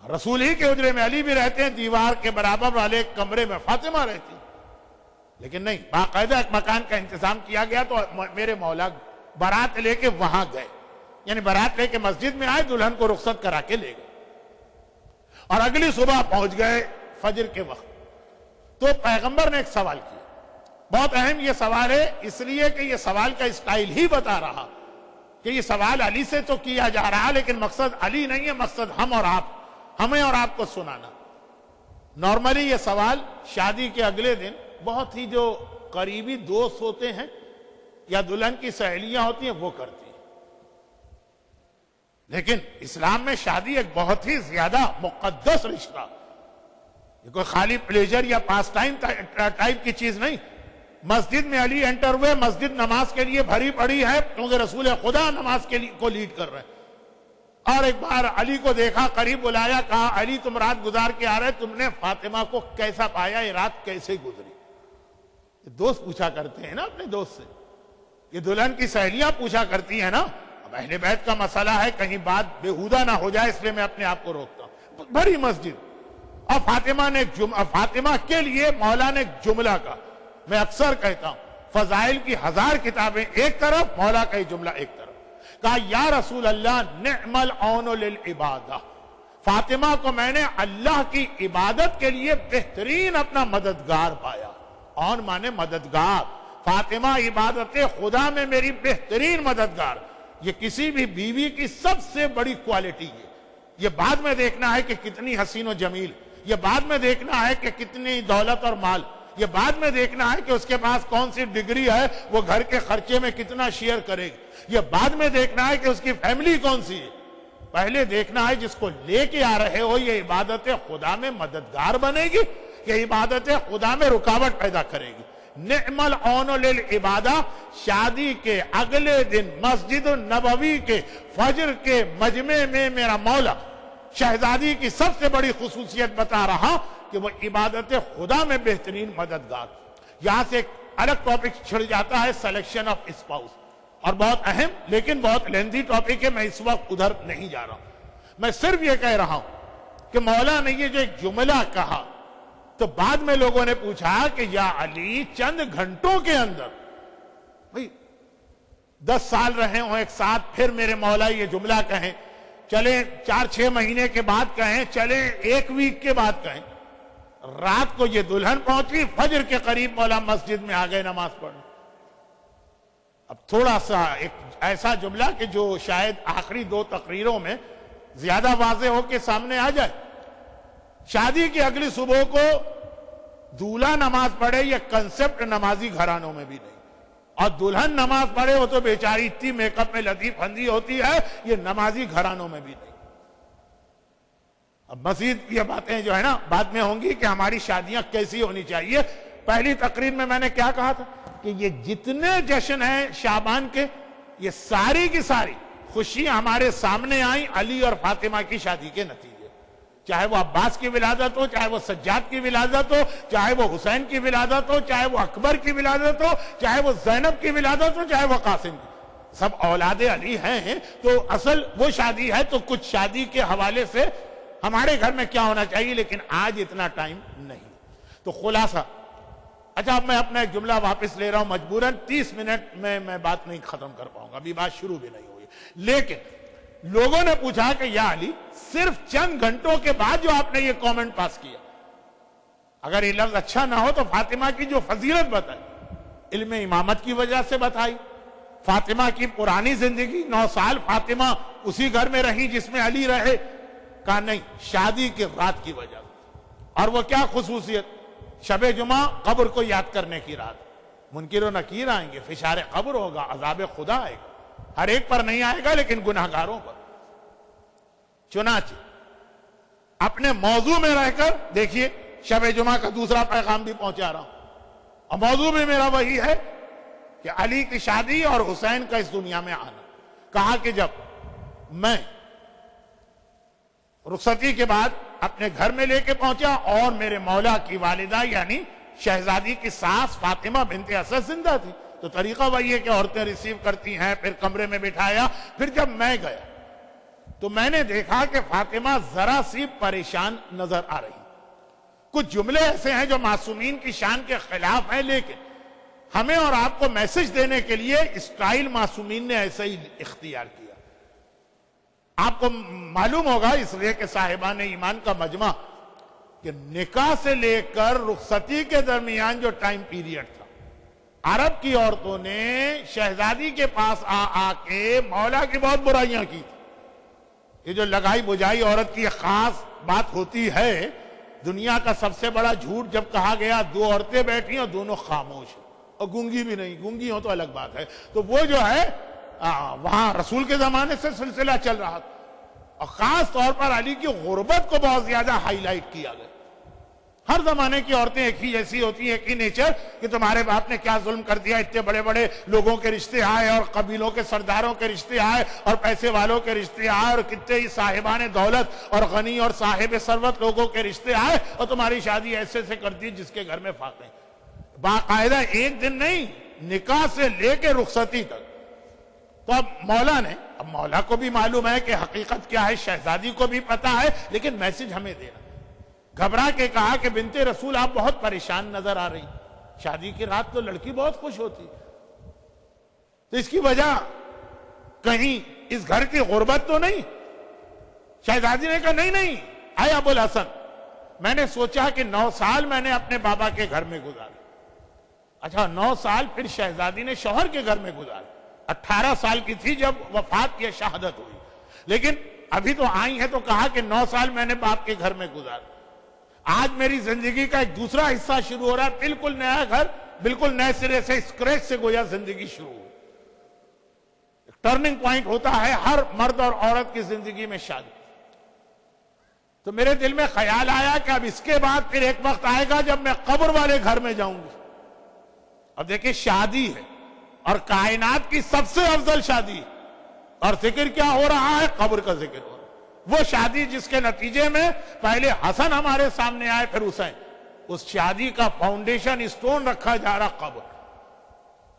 رسول ہی کے حجرے میں علی بھی رہتے ہیں، دیوار کے برابر والے کمرے میں فاطمہ رہتی، لیکن نہیں، باقاعدہ ایک مکان کا انتظام کیا گیا۔ تو میرے مولا بارات لے کے وہاں گئے، یعنی بارات لے کے مسجد میں آئے، دلہن کو رخصت کرا کے لے گئے، اور اگلی صبح پہنچ گئے فجر کے وقت۔ تو پیغمبر نے ایک سوال کیا، بہت اہم یہ سوال ہے، اس لیے کہ یہ سوال کا اسٹائل ہی بتا رہا کہ یہ سوال علی سے تو کیا جا رہا، لیکن مقصد علی نہیں ہے، مقصد ہم اور آپ، ہمیں اور آپ کو سنانا۔ نارملی یہ سوال شادی کے اگلے دن بہت ہی جو قریبی دوست ہوتے ہیں یا دلہن کی سہیلیاں ہوتی ہیں وہ کرتی ہیں، لیکن اسلام میں شادی ایک بہت ہی زیادہ مقدس رشتہ، یہ کوئی خالی پلیجر یا پاس ٹائم ٹائپ کی چیز نہیں۔ مسجد میں علی انٹر ہوئے، مسجد نماز کے لیے بھری پڑی ہے کیونکہ رسول خدا نماز کو لیڈ کر رہے ہیں، اور ایک بار علی کو دیکھا، قریب بلایا، کہا علی تم رات گزار کے آ رہے، تم نے فاطمہ کو کیسا پایا، یہ رات کیسے گزری؟ دوست پوچھا کرتے ہیں نا اپنے دوست سے، یہ دلہن کی سہیلیاں پوچھا کرتی ہیں نا۔ اب اہل بیت کا مسئلہ ہے، کہیں بات بےہودہ نہ ہو جائے، اس لیے میں اپنے آپ کو روکتا ہوں۔ بڑی مسجد، اور فاطمہ کے لیے مولا نے ایک جملہ کہا، میں اکثر کہتا ہوں فضائل کی 1000 کتابیں ایک طرف، مولا کا یہ جملہ ایک طرف، کہا یا رسول اللہ نعم العون للعبادہ، فاطمہ کو میں نے اللہ کی عبادت کے لیے بہترین اپنا مددگار پایا۔ عون مانے مددگار، فاطمہ عبادت خدا میں میری بہترین مددگار۔ یہ کسی بھی بیوی کی سب سے بڑی کوالٹی ہے۔ یہ بعد میں دیکھنا ہے کہ کتنی حسین و جمیل، یہ بعد میں دیکھنا ہے کہ کتنی دولت اور مال، یہ بعد میں دیکھنا ہے کہ اس کے پاس کون سی ڈگری ہے، وہ گھر کے خرچے میں کتنا شیئر کرے گی، یہ بعد میں دیکھنا ہے کہ اس کی فیملی کون سی ہے۔ پہلے دیکھنا ہے جس کو لے کے آ رہے ہو یہ عبادت خدا میں مددگار بنے گی، یہ عبادت خدا میں رکاوٹ پیدا کرے گی۔ نعم العون للعبادہ، شادی کے اگلے دن مسجد النبوی کے فجر کے مجمع میں میرا مولا شہزادی کی سب سے بڑی خصوصیت بتا رہا کہ وہ عبادت خدا میں بہترین مددگار۔ یہاں سے ایک الگ ٹاپک چھڑ جاتا ہے، سلیکشن آف اسپاؤس، اور بہت اہم لیکن بہت لیندی ٹاپک ہے، میں اس وقت ادھر نہیں جا رہا ہوں۔ میں صرف یہ کہہ رہا ہوں کہ مولا نے یہ جو ایک جملہ کہا، تو بعد میں لوگوں نے پوچھا کہ یا علی چند گھنٹوں کے اندر، بھئی 10 سال رہے ہوں ایک ساتھ، پھر میرے مولا یہ جملہ کہیں، چلیں 4-6 مہینے کے بعد کہیں، چلیں 1 ویک کے بعد کہیں، رات کو یہ دلہن پہنچی، فجر کے قریب مولا مسجد میں آ گئے نماز پڑھنے۔ اب تھوڑا سا ایک ایسا جملہ کہ جو شاید آخری 2 تقریروں میں زیادہ واضح ہو کے سامنے آ جائے، شادی کی اگلی صبح کو دولہا نماز پڑھے، یہ کنسپٹ نمازی گھرانوں میں بھی نہیں، اور دلہن نماز پڑھے وہ تو بیچاری اتنی میک اپ میں لطیف پھندی ہوتی ہے، یہ نمازی گھرانوں میں بھی نہیں۔ اب مزید یہ باتیں جو ہے نا بعد میں ہوں گی کہ ہماری شادیاں کیسی ہونی چاہیے، پہلی تقریر میں نے کیا کہا تھا کہ یہ جتنے جشن ہیں شعبان کے، یہ ساری کی ساری خوشیاں ہمارے سامنے آئیں علی اور فاطمہ کی شادی کے نتیجے، چاہے وہ عباس کی ولادت ہو، چاہے وہ سجاد کی ولادت ہو، چاہے وہ حسین کی ولادت ہو، چاہے وہ اکبر کی ولادت ہو، چاہے وہ زینب کی ولادت ہو، چاہے وہ قاسم کی، سب اولاد علی ہیں۔ تو اصل وہ شادی ہے، تو کچھ شادی کے حوالے سے ہمارے گھر میں کیا ہونا چاہیے، لیکن آج اتنا ٹائم نہیں۔ تو خلاصہ، اچھا اب میں اپنا ایک جملہ واپس لے رہا ہوں، مجبوراً 30 منٹ میں بات نہیں ختم کر پاؤں گا، ابھی بات شروع بھی نہیں ہوئی، لیکن لوگوں نے پوچھا کہ یا علی صرف چند گھنٹوں کے بعد جو آپ نے یہ کومنٹ پاس کیا، اگر یہ لفظ اچھا نہ ہو تو فاطمہ کی جو فضیلت بتائی، علم امامت کی وجہ سے بتائی، فاطمہ کی پرانی زندگی، 9 سال فاطمہ اسی گھر میں رہی جس میں علی رہے، کہا نہیں، شادی کی رات کی وجہ سے۔ اور وہ کیا خصوصیت؟ شب جمعہ قبر کو یاد کرنے کی رات، منکر و نکیر آئیں گے، فشار قبر ہوگا، عذاب خدا آئے گا، ہر ایک پر نہیں آئے گا لیکن گناہگاروں پر۔ چنانچہ اپنے موضوع میں رہ کر دیکھیے، شب جمعہ کا دوسرا پیغام بھی پہنچا رہا ہوں، اور موضوع بھی میرا وہی ہے کہ علی کی شادی اور حسین کا اس دنیا میں آنا۔ کہا کہ جب میں رخصتی کے بعد اپنے گھر میں لے کے پہنچا اور میرے مولا کی والدہ یعنی شہزادی کی ساس فاطمہ بنت اسد زندہ تھی، تو طریقہ وہی ہے کہ عورتیں ریسیو کرتی ہیں، پھر کمرے میں بٹھایا، پھر جب میں گیا تو میں نے دیکھا کہ فاطمہ ذرا سی پریشان نظر آ رہی۔ کچھ جملے ایسے ہیں جو معصومین کی شان کے خلاف ہیں، لیکن ہمیں اور آپ کو میسج دینے کے لیے اسٹائل معصومین نے ایسے ہی اختیار کیا۔ آپ کو معلوم ہوگا اس لیے کہ صاحبان ایمان کا مجمع کہ نکاح سے لے کر رخصتی کے درمیان جو ٹائم پیریڈ تھا، عرب کی عورتوں نے شہزادی کے پاس آ کے مولا کی بہت برائیاں کی تھی۔ یہ جو لگائی بجائی عورت کی خاص بات ہوتی ہے، دنیا کا سب سے بڑا جھوٹ جب کہا گیا 2 عورتیں بیٹھی اور دونوں خاموش ہیں، اور گونگی بھی نہیں، گونگی ہو تو الگ بات ہے، تو وہ جو ہے وہاں رسول کے زمانے سے سلسلہ چل رہا تھا، اور خاص طور پر علی کی غربت کو بہت زیادہ ہائی لائٹ کیا گیا۔ ہر زمانے کی عورتیں ایک ہی جیسی ہوتی ہیں، ایک ہی نیچر، کہ تمہارے باپ نے کیا ظلم کر دیا، اتنے بڑے بڑے لوگوں کے رشتے آئے اور قبیلوں کے سرداروں کے رشتے آئے اور پیسے والوں کے رشتے آئے اور کتنے ہی صاحبان دولت اور غنی اور صاحب ثروت لوگوں کے رشتے آئے، اور تمہاری شادی ایسے سے کر دی جس کے گھر میں فاقے۔ باقاعدہ ایک دن نہیں، نکاح سے لے کے رخصتی تک۔ تو اب مولا کو بھی معلوم ہے کہ حقیقت کیا ہے، شہزادی کو بھی پتا ہے، لیکن میسج ہمیں دینا۔ گھبرا کے کہا کہ بنت رسول آپ بہت پریشان نظر آ رہی، شادی کی رات تو لڑکی بہت خوش ہوتی، تو اس کی وجہ کہیں اس گھر کی غربت تو نہیں؟ شہزادی نے کہا نہیں، اے ابو الحسن، میں نے سوچا کہ 9 سال میں نے اپنے بابا کے گھر میں گزارے۔ اچھا 9 سال پھر شہزادی نے شوہر کے گھر میں گزارے، 18 سال کی تھی جب وفات یا شہادت ہوئی، لیکن ابھی تو آئی ہے تو کہا کہ 9 سال میں نے باپ کے گھر میں گزارے۔ آج میری زندگی کا ایک دوسرا حصہ شروع ہو رہا ہے، بالکل نیا گھر، بالکل نئے سرے سے، اسکریچ سے گویا زندگی شروع ہو۔ ٹرننگ پوائنٹ ہوتا ہے ہر مرد اور عورت کی زندگی میں شادی۔ تو میرے دل میں خیال آیا کہ اب اس کے بعد پھر ایک وقت آئے گا جب میں قبر والے گھر میں جاؤں گی۔ اب دیکھیں شادی ہے اور کائنات کی سب سے افضل شادی، اور ذکر کیا ہو رہا ہے؟ قبر کا ذکر ہو رہا ہے۔ وہ شادی جس کے نتیجے میں پہلے حسن ہمارے سامنے آئے، پھر حسین، اس شادی کا فاؤنڈیشن اسٹون رکھا جا رہا قبر۔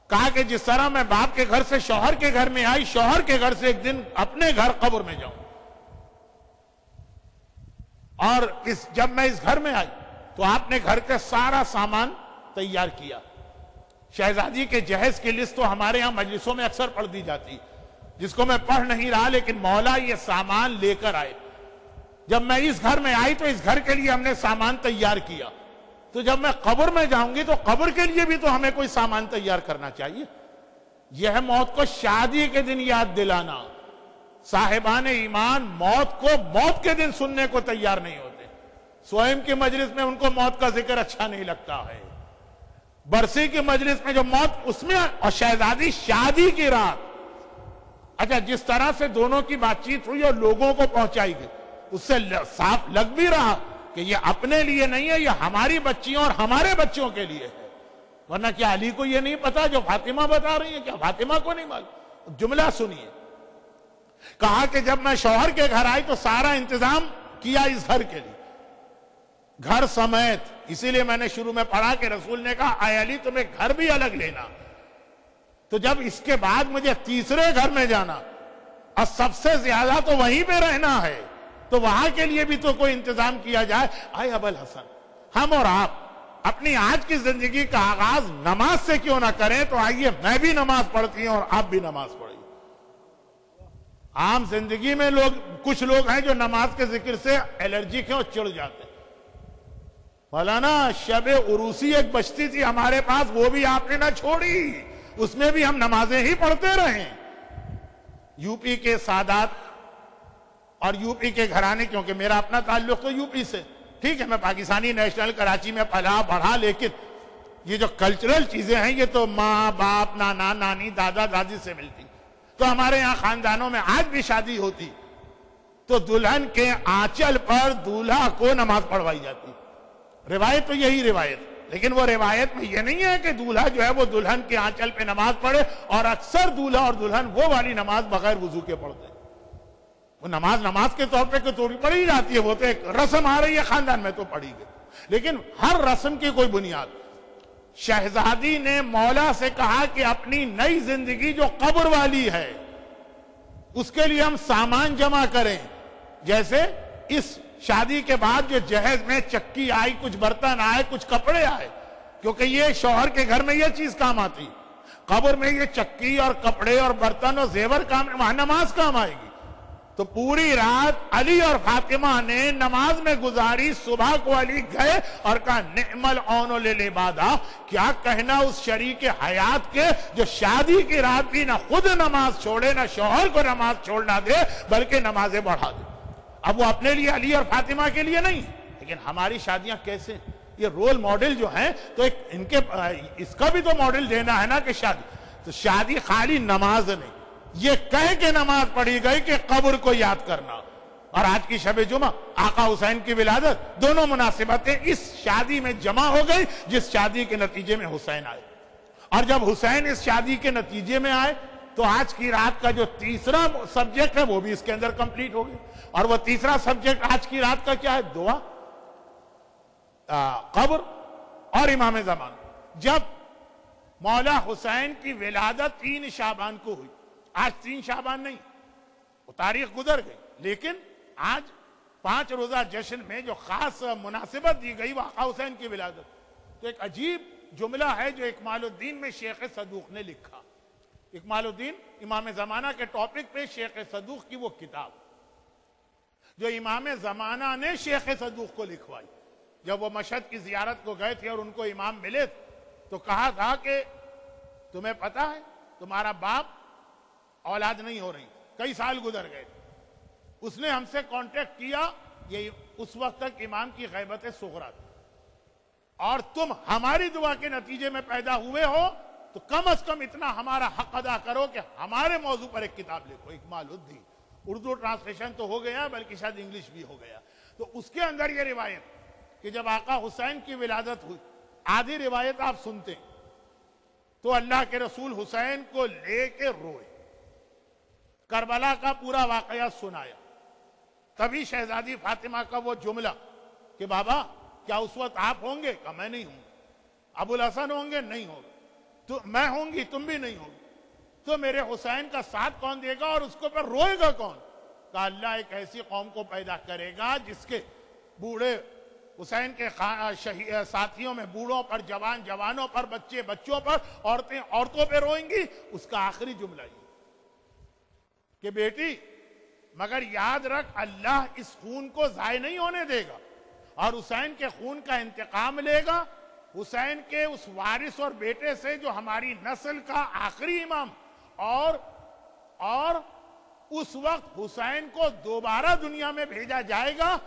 کہا کہ جس طرح میں باپ کے گھر سے شوہر کے گھر میں آئی، شوہر کے گھر سے ایک دن اپنے گھر قبر میں جاؤں، اور جب میں اس گھر میں آئی تو آپ نے گھر کا سارا سامان تیار کیا۔ شہزادی کے جہیز کی لسٹ تو ہمارے یہاں مجلسوں میں اکثر پڑھ دی جاتی، جس کو میں پڑھ نہیں رہا، لیکن مولا یہ سامان لے کر آئے۔ جب میں اس گھر میں آئی تو اس گھر کے لیے ہم نے سامان تیار کیا، تو جب میں قبر میں جاؤں گی تو قبر کے لیے بھی تو ہمیں کوئی سامان تیار کرنا چاہیے۔ یہ ہے موت کو شادی کے دن یاد دلانا۔ صاحبان ایمان موت کو موت کے دن سننے کو تیار نہیں ہوتے۔ سوئم کی مجلس میں ان کو موت کا ذکر اچھا نہیں لگتا ہے، برسی کی مجلس میں جو موت اس میں، اور شہزادی شادی کی رات۔ اچھا جس طرح سے دونوں کی بات چیت ہوئی اور لوگوں کو پہنچائی گئی، اس سے صاف لگ بھی رہا کہ یہ اپنے لیے نہیں ہے، یہ ہماری بچیوں اور ہمارے بچوں کے لیے ہے۔ ورنہ کیا علی کو یہ نہیں پتا جو فاطمہ بتا رہی ہیں؟ کیا فاطمہ کو نہیں معلوم؟ جملہ سنیے، کہا کہ جب میں شوہر کے گھر آئی تو سارا انتظام کیا اس گھر کے لیے، گھر سمیت۔ اسی لیے میں نے شروع میں پڑھا کہ رسول نے کہا اے علی تمہیں گھر بھی الگ لینا، تو جب اس کے بعد مجھے تیسرے گھر میں جانا اور سب سے زیادہ تو وہیں پہ رہنا ہے، تو وہاں کے لیے بھی تو کوئی انتظام کیا جائے۔ اے ابو الحسن، ہم اور آپ اپنی آج کی زندگی کا آغاز نماز سے کیوں نہ کریں؟ تو آئیے میں بھی نماز پڑھتی ہوں اور آپ بھی نماز پڑھیے۔ عام زندگی میں کچھ لوگ ہیں جو نماز کے ذکر سے الرجک ہیں اور چڑ جاتے ہیں۔ مولانا شب عروسی ایک بچتی تھی ہمارے پاس، وہ بھی آپ نے نہ چھوڑی، اس میں بھی ہم نمازیں ہی پڑھتے رہے۔ یو پی کے سادات اور یو پی کے گھرانے، کیونکہ میرا اپنا تعلق تو یو پی سے، ٹھیک ہے میں پاکستانی نیشنل کراچی میں پلا بڑھا، لیکن یہ جو کلچرل چیزیں ہیں یہ تو ماں باپ نانا نانی دادا دادی سے ملتی۔ تو ہمارے یہاں خاندانوں میں آج بھی شادی ہوتی تو دلہن کے آنچل پر دولہا کو نماز پڑھوائی جاتی، روایت تو یہی روایت، لیکن وہ روایت میں یہ نہیں ہے کہ دولہا جو ہے وہ دلہن کے آنچل پہ نماز پڑھے، اور اکثر دولہا اور دلہن وہ والی نماز بغیر وضو کے پڑھتے ہیں۔ وہ نماز کے طور پہ تھوڑی پڑھی جاتی ہے، وہ تو ایک رسم آ رہی ہے خاندان میں تو پڑھی گئی، لیکن ہر رسم کی کوئی بنیاد۔ شہزادی نے مولا سے کہا کہ اپنی نئی زندگی جو قبر والی ہے اس کے لیے ہم سامان جمع کریں، جیسے اس شادی کے بعد جو جہیز میں چکی آئی، کچھ برتن آئے، کچھ کپڑے آئے، کیونکہ یہ شوہر کے گھر میں یہ چیز کام آتی، قبر میں یہ چکی اور کپڑے اور برتن اور زیور کام، وہاں نماز کام آئے گی۔ تو پوری رات علی اور فاطمہ نے نماز میں گزاری، صبح کو علی گئے اور کہا نعم العون للعبادہ، کیا کہنا اس شریک حیات کے جو شادی کی رات بھی نہ خود نماز چھوڑے نہ شوہر کو نماز چھوڑنا دے بلکہ نمازیں بڑھا دے۔ اب وہ اپنے لیے علی اور فاطمہ کے لیے نہیں، لیکن ہماری شادیاں کیسے، یہ رول ماڈل جو ہیں تو اس کا بھی تو ماڈل دینا ہے نا کہ شادی خالی نماز نہیں، یہ کہہ کے نماز پڑھی گئی کہ قبر کو یاد کرنا۔ اور آج کی شب جمعہ آقا حسین کی ولادت، دونوں مناسبتیں اس شادی میں جمع ہو گئی جس شادی کے نتیجے میں حسین آئے، اور جب حسین اس شادی کے نتیجے میں آئے تو آج کی رات کا جو تیسرا سبجیکٹ ہے وہ بھی اس کے اندر کمپلیٹ ہو گیا۔ اور وہ تیسرا سبجیکٹ آج کی رات کا کیا ہے؟ دعا، قبر اور امام زمان۔ جب مولا حسین کی ولادت 3 شعبان کو ہوئی، آج 3 شعبان نہیں، وہ تاریخ گزر گئی، لیکن آج 5 روزہ جشن میں جو خاص مناسبت دی گئی وہ آقا حسین کی ولادت۔ تو ایک عجیب جملہ ہے جو اکمال الدین میں شیخ صدوق نے لکھا۔ اکمال الدین امام زمانہ کے ٹاپک پہ شیخ صدوق کی وہ کتاب جو امام زمانہ نے شیخ صدوق کو لکھوائی۔ جب وہ مشہد کی زیارت کو گئے تھے اور ان کو امام ملے تو کہا تھا کہ تمہیں پتا ہے تمہارا باپ اولاد نہیں ہو رہی، کئی سال گزر گئے، اس نے ہم سے کانٹیکٹ کیا، یہ اس وقت تک امام کی غیبت صغرا تھی، اور تم ہماری دعا کے نتیجے میں پیدا ہوئے ہو تو کم از کم اتنا ہمارا حق ادا کرو کہ ہمارے موضوع پر ایک کتاب لکھو۔ اکمال الدین اردو ٹرانسلیشن تو ہو گیا بلکہ شاید انگلش بھی ہو گیا۔ تو اس کے اندر یہ روایت کہ جب آقا حسین کی ولادت ہوئی، آدھی روایت آپ سنتے تو اللہ کے رسول حسین کو لے کے روئے، کربلا کا پورا واقعہ سنایا، تبھی شہزادی فاطمہ کا وہ جملہ کہ بابا کیا اس وقت آپ ہوں گے؟ کہا میں نہیں ہوں۔ ابو الحسن ہوں گے؟ نہیں ہوں گے۔ تو میں ہوں گی، تم بھی نہیں ہوگی، تو میرے حسین کا ساتھ کون دے گا اور اس کو پھر روئے گا کون؟ کہا اللہ ایک ایسی قوم کو پیدا کرے گا جس کے بوڑھے حسین کے ساتھیوں میں بوڑھوں پر، جوان جوانوں پر، بچے بچوں پر، عورتیں عورتوں پہ روئیں گی۔ اس کا آخری جملہ یہ کہ بیٹی مگر یاد رکھ اللہ اس خون کو ضائع نہیں ہونے دے گا اور حسین کے خون کا انتقام لے گا، حسین کے اس وارث اور بیٹے سے جو ہماری نسل کا آخری امام، اور اس وقت حسین کو دوبارہ دنیا میں بھیجا جائے گا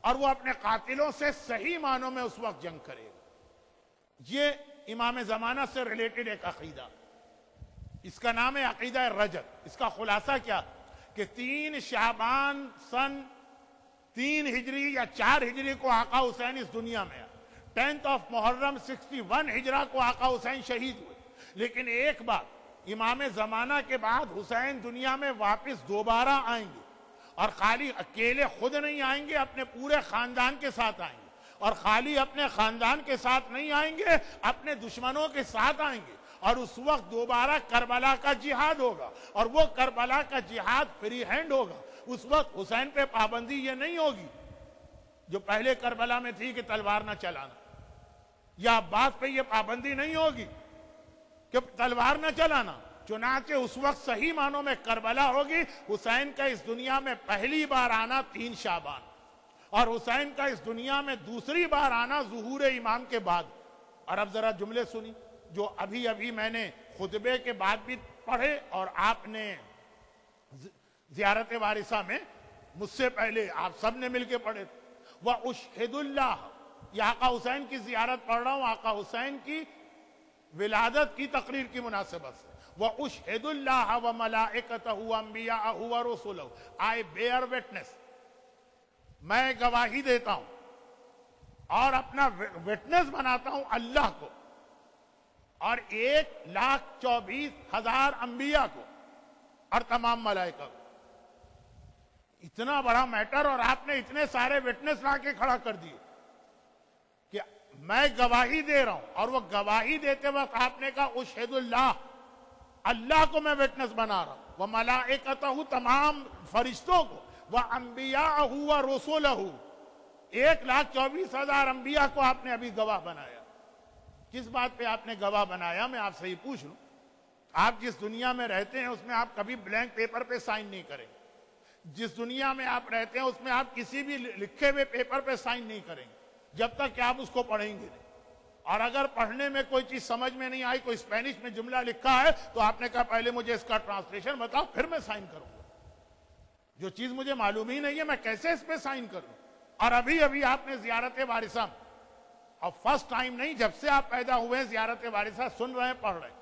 اور وہ اپنے قاتلوں سے صحیح معنوں میں اس وقت جنگ کرے گا۔ یہ امام زمانہ سے ریلیٹڈ ایک عقیدہ، اس کا نام ہے عقیدہ رجب۔ اس کا خلاصہ کیا کہ 3 شعبان سن 3 ہجری یا 4 ہجری کو آقا حسین اس دنیا میں آئے. 10th آف محرم 61 ہجرہ کو آقا حسین شہید ہوئے. لیکن ایک بات، امام زمانہ کے بعد حسین دنیا میں واپس دوبارہ آئیں گے، اور خالی اکیلے خود نہیں آئیں گے، اپنے پورے خاندان کے ساتھ آئیں گے. اور خالی اپنے خاندان کے ساتھ نہیں آئیں گے، اپنے دشمنوں کے ساتھ آئیں گے. اور اس وقت دوبارہ کربلا کا جہاد ہوگا، اور وہ کربلا کا جہاد فری ہینڈ ہوگا. اس وقت حسین پہ پابندی یہ نہیں ہوگی جو پہلے کربلا میں تھی کہ تلوار نہ چلانا، یا عباس پہ یہ پابندی نہیں ہوگی کہ تلوار نہ چلانا. چنانچہ اس وقت صحیح معنوں میں کربلا ہوگی. حسین کا اس دنیا میں پہلی بار آنا 3 شعبان، اور حسین کا اس دنیا میں دوسری بار آنا ظہور امام کے بعد. اور اب ذرا جملے سنی جو ابھی میں نے خطبے کے بعد بھی پڑھے، اور آپ نے زیارت وارثہ میں مجھ سے پہلے آپ سب نے مل کے پڑھے. وَأُشْهِدُ اللَّهَ، یہ آقا حسین کی زیارت پڑھ رہا ہوں آقا حسین کی ولادت کی تقریر کی مناسبت سے. وَأُشْهِدُ اللَّهَ وَمَلَائِكَتَهُ وَأَنْبِيَاءَهُ وَرُسُلَهُ، I bear witness، میں گواہی دیتا ہوں اور اپنا وٹنس بناتا ہوں اللہ کو، اور 1,24,000 انبیاء کو، اور تمام ملائکہ کو. اتنا بڑا میٹر، اور آپ نے اتنے سارے وٹنس لا کے کھڑا کر دیے کہ میں گواہی دے رہا ہوں. اور وہ گواہی دیتے وقت آپ نے کہا اشہد اللہ، اللہ کو میں وٹنس بنا رہا ہوں. وہ ملائکتہ، تمام فرشتوں کو، وہ انبیاء و رسولہ، 1,24,000 انبیاء کو آپ نے ابھی گواہ بنایا. کس بات پہ آپ نے گواہ بنایا؟ میں آپ سے ہی پوچھ لوں. آپ جس دنیا میں رہتے ہیں اس میں آپ کبھی بلینک پیپر پہ سائن نہیں کریں. جس دنیا میں آپ رہتے ہیں اس میں آپ کسی بھی لکھے ہوئے پیپر پہ سائن نہیں کریں گے جب تک کہ آپ اس کو پڑھیں گے نہیں. اور اگر پڑھنے میں کوئی چیز سمجھ میں نہیں آئی، کوئی اسپینش میں جملہ لکھا ہے، تو آپ نے کہا پہلے مجھے اس کا ٹرانسلیشن بتاؤ پھر میں سائن کروں گا. جو چیز مجھے معلوم ہی نہیں ہے میں کیسے اس پہ سائن کروں؟ اور ابھی آپ نے زیارت وارثہ، اور فرسٹ ٹائم نہیں، جب سے آپ پیدا ہوئے ہیں زیارت وارثہ سن رہے ہیں، پڑھ رہے ہیں.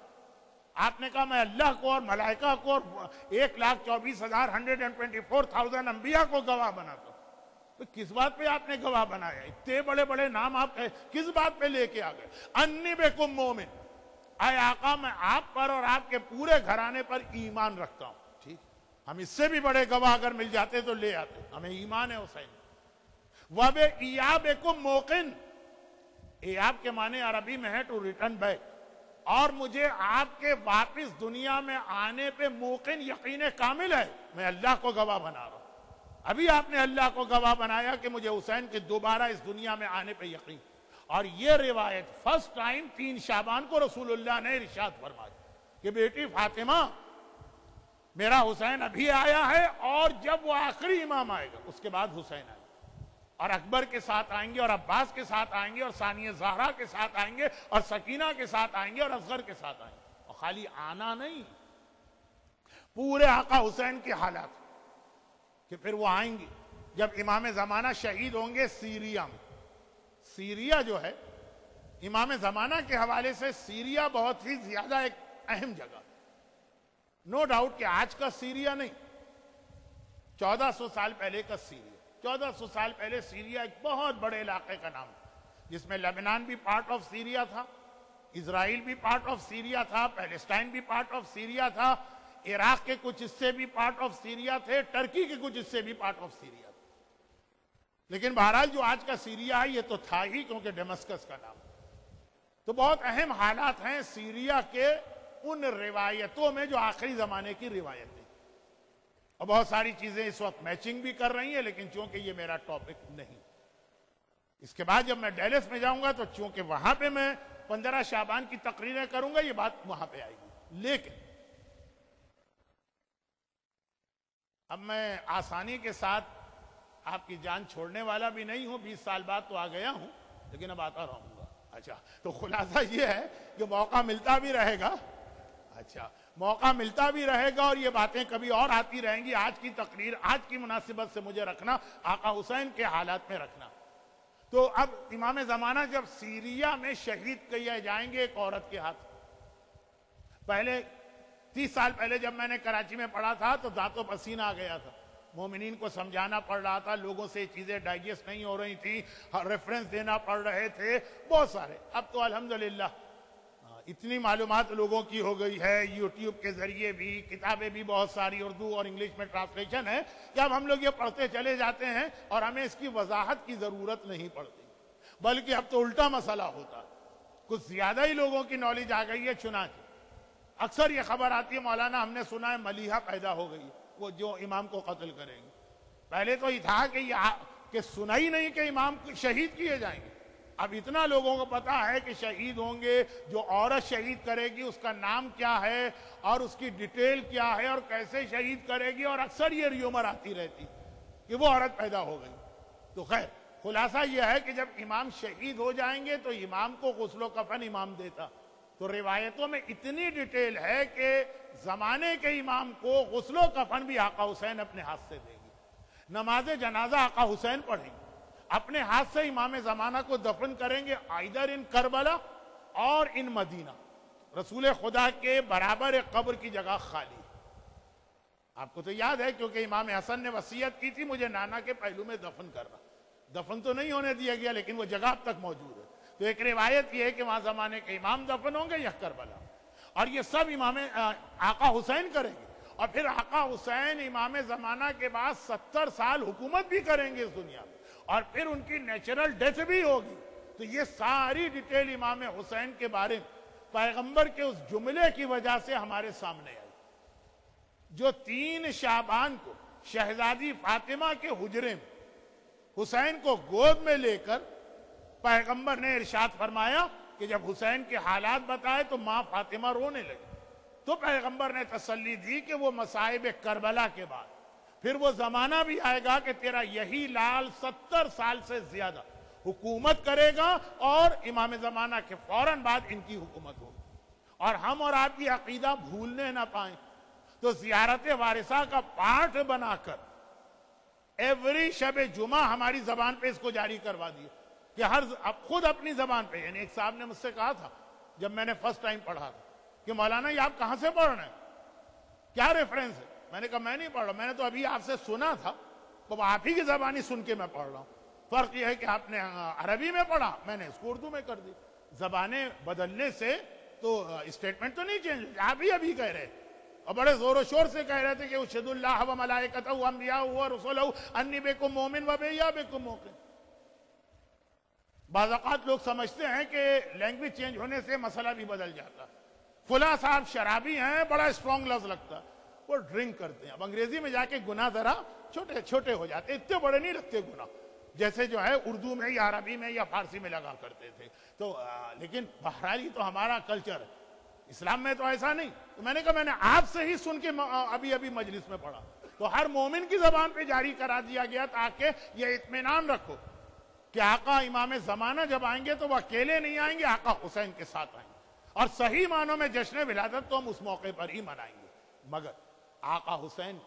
آپ نے کہا میں اللہ کو اور ملائکہ کو اور 1,24,124,000 انبیاء کو گواہ بناتا ہوں. تو کس بات پہ آپ نے گواہ بنایا؟ اتنے بڑے بڑے نام آپ کس بات پہ لے کے آ گئے؟ انی بکم مومن، اے آقا میں آپ پر اور آپ کے پورے گھرانے پر ایمان رکھتا ہوں. ٹھیک، ہم اس سے بھی بڑے گواہ اگر مل جاتے تو لے آتے، ہمیں ایمان ہے حسین. وَبِإِيَابِكُمْ مُوقِنٌ، ایاب کے معنی عربی میں ہے ٹو ریٹرن بیک، اور مجھے آپ کے واپس دنیا میں آنے پہ موقن، یقین کامل ہے. میں اللہ کو گواہ بنا رہا ہوں. ابھی آپ نے اللہ کو گواہ بنایا کہ مجھے حسین کے دوبارہ اس دنیا میں آنے پہ یقین. اور یہ روایت فرسٹ ٹائم 3 شعبان کو رسول اللہ نے ارشاد فرمائی کہ بیٹی فاطمہ، میرا حسین ابھی آیا ہے، اور جب وہ آخری امام آئے گا اس کے بعد حسین آئے گا، اور اکبر کے ساتھ آئیں گے، اور عباس کے ساتھ آئیں گے، اور ثانیہ زہرا کے ساتھ آئیں گے، اور سکینہ کے ساتھ آئیں گے، اور اصغر کے ساتھ آئیں گے. اور خالی آنا نہیں، پورے آقا حسین کے حالات کہ پھر وہ آئیں گے جب امام زمانہ شہید ہوں گے سیریا میں. سیریا جو ہے امام زمانہ کے حوالے سے سیریا بہت ہی زیادہ ایک اہم جگہ. نو ڈاؤٹ کہ آج کا سیریا نہیں، 1400 سال پہلے کا سیریا. 1400 سال پہلے سیریا ایک بہت بڑے علاقے کا نام تھا، جس میں لبنان بھی پارٹ آف سیریا تھا، اسرائیل بھی پارٹ آف سیریا تھا، پیلسٹائن بھی پارٹ آف سیریا تھا، عراق کے کچھ حصے بھی پارٹ آف سیریا تھے، ٹرکی کے کچھ حصے بھی پارٹ آف سیریا تھے. لیکن بہرحال جو آج کا سیریا ہے یہ تو تھا ہی، کیونکہ ڈیمسکس کا نام. تو بہت اہم حالات ہیں سیریا کے ان روایتوں میں جو آخری زمانے کی روایتیں، اور بہت ساری چیزیں اس وقت میچنگ بھی کر رہی ہیں، لیکن چونکہ یہ میرا ٹاپک نہیں. اس کے بعد جب میں ڈیلس میں جاؤں گا تو چونکہ وہاں پہ میں 15 شعبان کی تقریریں کروں گا، یہ بات وہاں پہ آئے گی. لیکن اب میں آسانی کے ساتھ آپ کی جان چھوڑنے والا بھی نہیں ہوں، 20 سال بعد تو آ گیا ہوں، لیکن اب آتا رہوں گا. اچھا، تو خلاصہ یہ ہے کہ موقع ملتا بھی رہے گا. اچھا، موقع ملتا بھی رہے گا، اور یہ باتیں کبھی اور آتی رہیں گی. آج کی تقریر آج کی مناسبت سے مجھے رکھنا، آقا حسین کے حالات میں رکھنا. تو اب امام زمانہ جب سیریا میں شہید کیے جائیں گے ایک عورت کے ہاتھ، پہلے 30 سال پہلے جب میں نے کراچی میں پڑھا تھا تو دانتوں پسینہ آ گیا تھا. مومنین کو سمجھانا پڑ رہا تھا، لوگوں سے چیزیں ڈائجسٹ نہیں ہو رہی تھی، ریفرنس دینا پڑ رہے تھے، بہت سارے. اب تو الحمدللہ اتنی معلومات لوگوں کی ہو گئی ہے، یوٹیوب کے ذریعے بھی، کتابیں بھی بہت ساری اردو اور انگلش میں ٹرانسلیشن ہے کہ اب ہم لوگ یہ پڑھتے چلے جاتے ہیں اور ہمیں اس کی وضاحت کی ضرورت نہیں پڑتی، بلکہ اب تو الٹا مسئلہ ہوتا، کچھ زیادہ ہی لوگوں کی نالج آ گئی ہے. چنانچہ اکثر یہ خبر آتی ہے مولانا ہم نے سنا ہے ملیحہ پیدا ہو گئی، وہ جو امام کو قتل کریں گے. پہلے تو یہ تھا کہ سنا ہی نہیں کہ امام شہید کیے جائیں گے. اب اتنا لوگوں کو پتا ہے کہ شہید ہوں گے، جو عورت شہید کرے گی اس کا نام کیا ہے اور اس کی ڈیٹیل کیا ہے اور کیسے شہید کرے گی، اور اکثر یہ ریومر آتی رہتی کہ وہ عورت پیدا ہو گئی. تو خیر خلاصہ یہ ہے کہ جب امام شہید ہو جائیں گے تو امام کو غسل و کفن امام دیتا. تو روایتوں میں اتنی ڈیٹیل ہے کہ زمانے کے امام کو غسل و کفن بھی آقا حسین اپنے ہاتھ سے دیں گے، نماز جنازہ آقا حسین پڑھیں گے، اپنے ہاتھ سے امام زمانہ کو دفن کریں گے، آئدر ان کربلا اور ان مدینہ. رسول خدا کے برابر ایک قبر کی جگہ خالی. آپ کو تو یاد ہے کیونکہ امام حسن نے وصیت کی تھی مجھے نانا کے پہلو میں دفن کرنا. دفن تو نہیں ہونے دیا گیا لیکن وہ جگہ اب تک موجود ہے. تو ایک روایت یہ ہے کہ وہاں زمانے کے امام دفن ہوں گے یا کربلا، اور یہ سب امام آقا حسین کریں گے. اور پھر آقا حسین امام زمانہ کے بعد 70 سال حکومت بھی کریں گے اس دنیا میں، اور پھر ان کی نیچرل ڈیتھ بھی ہوگی. تو یہ ساری ڈیٹیل امام حسین کے بارے میں پیغمبر کے اس جملے کی وجہ سے ہمارے سامنے آئی، جو 3 شعبان کو شہزادی فاطمہ کے حجرے میں حسین کو گود میں لے کر پیغمبر نے ارشاد فرمایا کہ جب حسین کے حالات بتائے تو ماں فاطمہ رونے لگی. تو پیغمبر نے تسلی دی کہ وہ مصائب کربلا کے بعد پھر وہ زمانہ بھی آئے گا کہ تیرا یہی لال 70 سال سے زیادہ حکومت کرے گا، اور امام زمانہ کے فوراً بعد ان کی حکومت ہوگی. اور ہم اور آپ کی عقیدہ بھولنے نہ پائیں تو زیارت وارثہ کا پارٹ بنا کر ایوری شب جمعہ ہماری زبان پہ اس کو جاری کروا دیا کہ خود اپنی زبان پہ. یعنی ایک صاحب نے مجھ سے کہا تھا جب میں نے فرسٹ ٹائم پڑھا تھا کہ مولانا یہ آپ کہاں سے پڑھ رہے ہیں، کیا ریفرنس ہے؟ میں نے کہا میں نہیں پڑھ رہا، میں نے تو ابھی آپ سے سنا تھا تو آپ ہی کی زبانی سن کے میں پڑھ رہا ہوں. فرق یہ ہے کہ آپ نے عربی میں پڑھا، میں نے اس کو اردو میں کر دی. زبانیں بدلنے سے تو اسٹیٹمنٹ تو نہیں چینج، آپ ہی ابھی کہہ رہے اور بڑے زور و شور سے کہہ رہے تھے کہ اشہد اللہ و ملائکتہ و انبیاء و رسولہ انی بکم مومن و بیا بکم موقن. بعض اوقات لوگ سمجھتے ہیں کہ لینگویج چینج ہونے سے مسئلہ بھی بدل جاتا. فلاں صاحب شرابی ہیں، بڑا اسٹرانگ لفظ لگتا، وہ ڈرنک کرتے ہیں. اب انگریزی میں جا کے گناہ ذرا چھوٹے چھوٹے ہو جاتے، اتنے بڑے نہیں لگتے گناہ جیسے جو ہے اردو میں یا عربی میں یا فارسی میں لگا کرتے تھے. تو لیکن بہرحال تو ہمارا کلچر ہے، اسلام میں تو ایسا نہیں. تو میں نے کہا میں نے آپ سے ہی سن کے ابھی مجلس میں پڑھا، تو ہر مومن کی زبان پہ جاری کرا دیا گیا تاکہ یہ اطمینان رکھو کہ آقا امام زمانہ جب آئیں گے تو وہ اکیلے نہیں آئیں گے، آقا حسین کے ساتھ آئیں گے. اور صحیح معنوں میں جشن ولادت تو ہم اس موقع پر ہی منائیں گے. مگر آقا حسین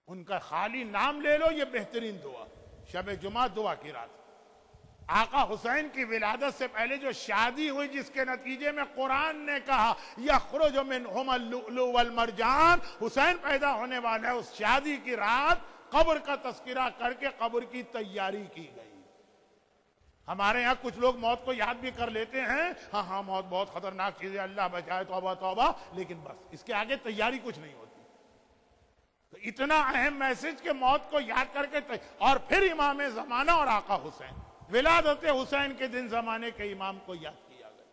ان کا خالی نام لے لو، یہ بہترین دعا شب جمعہ دعا کی رات. آقا حسین کی ولادت سے پہلے جو شادی ہوئی جس کے نتیجے میں قرآن نے کہا یخرج منہم اللؤلؤ والمرجان، حسین پیدا ہونے والا ہے، اس شادی کی رات قبر کا تذکرہ کر کے قبر کی تیاری کی گئی. ہمارے ہاں کچھ لوگ موت کو یاد بھی کر لیتے ہیں، ہاں موت بہت خطرناک چیز ہے، اللہ بچائے، توبہ توبہ، لیکن بس اس کے آگے تیاری کچھ نہیں ہوتی. تو اتنا اہم میسج کہ موت کو یاد کر کے اور پھر امام زمانہ اور آقا حسین، ولادت حسین کے دن زمانے کے امام کو یاد کیا گیا.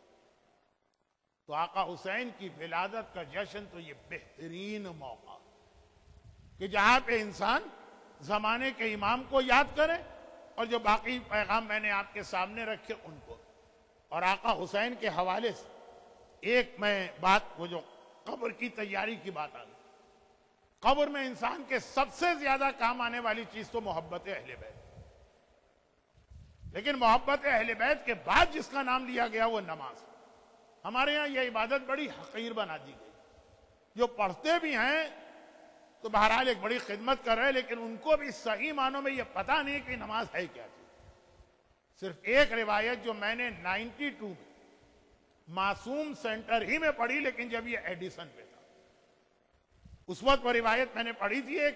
تو آقا حسین کی ولادت کا جشن تو یہ بہترین موقع کہ جہاں پہ انسان زمانے کے امام کو یاد کرے، اور جو باقی پیغام میں نے آپ کے سامنے رکھے ان کو. اور آقا حسین کے حوالے سے ایک میں بات، وہ جو قبر کی تیاری کی بات آ گئی. قبر میں انسان کے سب سے زیادہ کام آنے والی چیز تو محبت اہل بیت، لیکن محبت اہل بیت کے بعد جس کا نام لیا گیا وہ نماز. ہمارے ہاں یہ عبادت بڑی حقیر بنا دی گئی. جو پڑھتے بھی ہیں تو بہرحال ایک بڑی خدمت کر رہے، لیکن ان کو بھی صحیح معنوں میں یہ پتہ نہیں کہ نماز ہے کیا چیز. صرف ایک روایت جو میں نے 92 میں معصوم سینٹر ہی میں پڑھی، لیکن جب یہ ایڈیسن پہ تھا اس وقت وہ روایت میں نے پڑھی تھی. ایک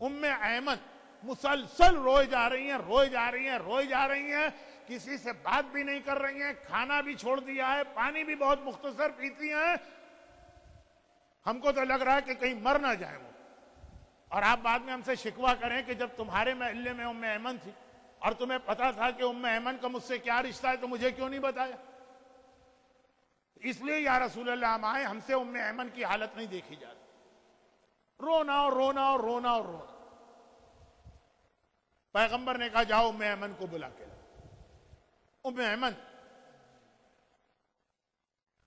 ام ایمن مسلسل روئے جا رہی ہیں، روئے جا رہی ہیں، روئے جا رہی ہیں، کسی سے بات بھی نہیں کر رہی ہیں، کھانا بھی چھوڑ دیا ہے، پانی بھی بہت مختصر پیتی ہیں۔ ہم کو تو لگ رہا ہے کہ کہیں مر نہ جائیں وہ، اور آپ بعد میں ہم سے شکوہ کریں کہ جب تمہارے محلے میں ام ایمن تھی اور تمہیں پتا تھا کہ ام ایمن کا مجھ سے کیا رشتہ ہے تو مجھے کیوں نہیں بتایا؟ اس لیے یا رسول اللہ ہم آئے، ہم سے ام ایمن کی حالت نہیں دیکھی جاتی، رونا اور رونا اور رونا اور رونا۔ پیغمبر نے کہا جاؤ ام ایمن کو بلا کے لاؤ۔ ام ایمن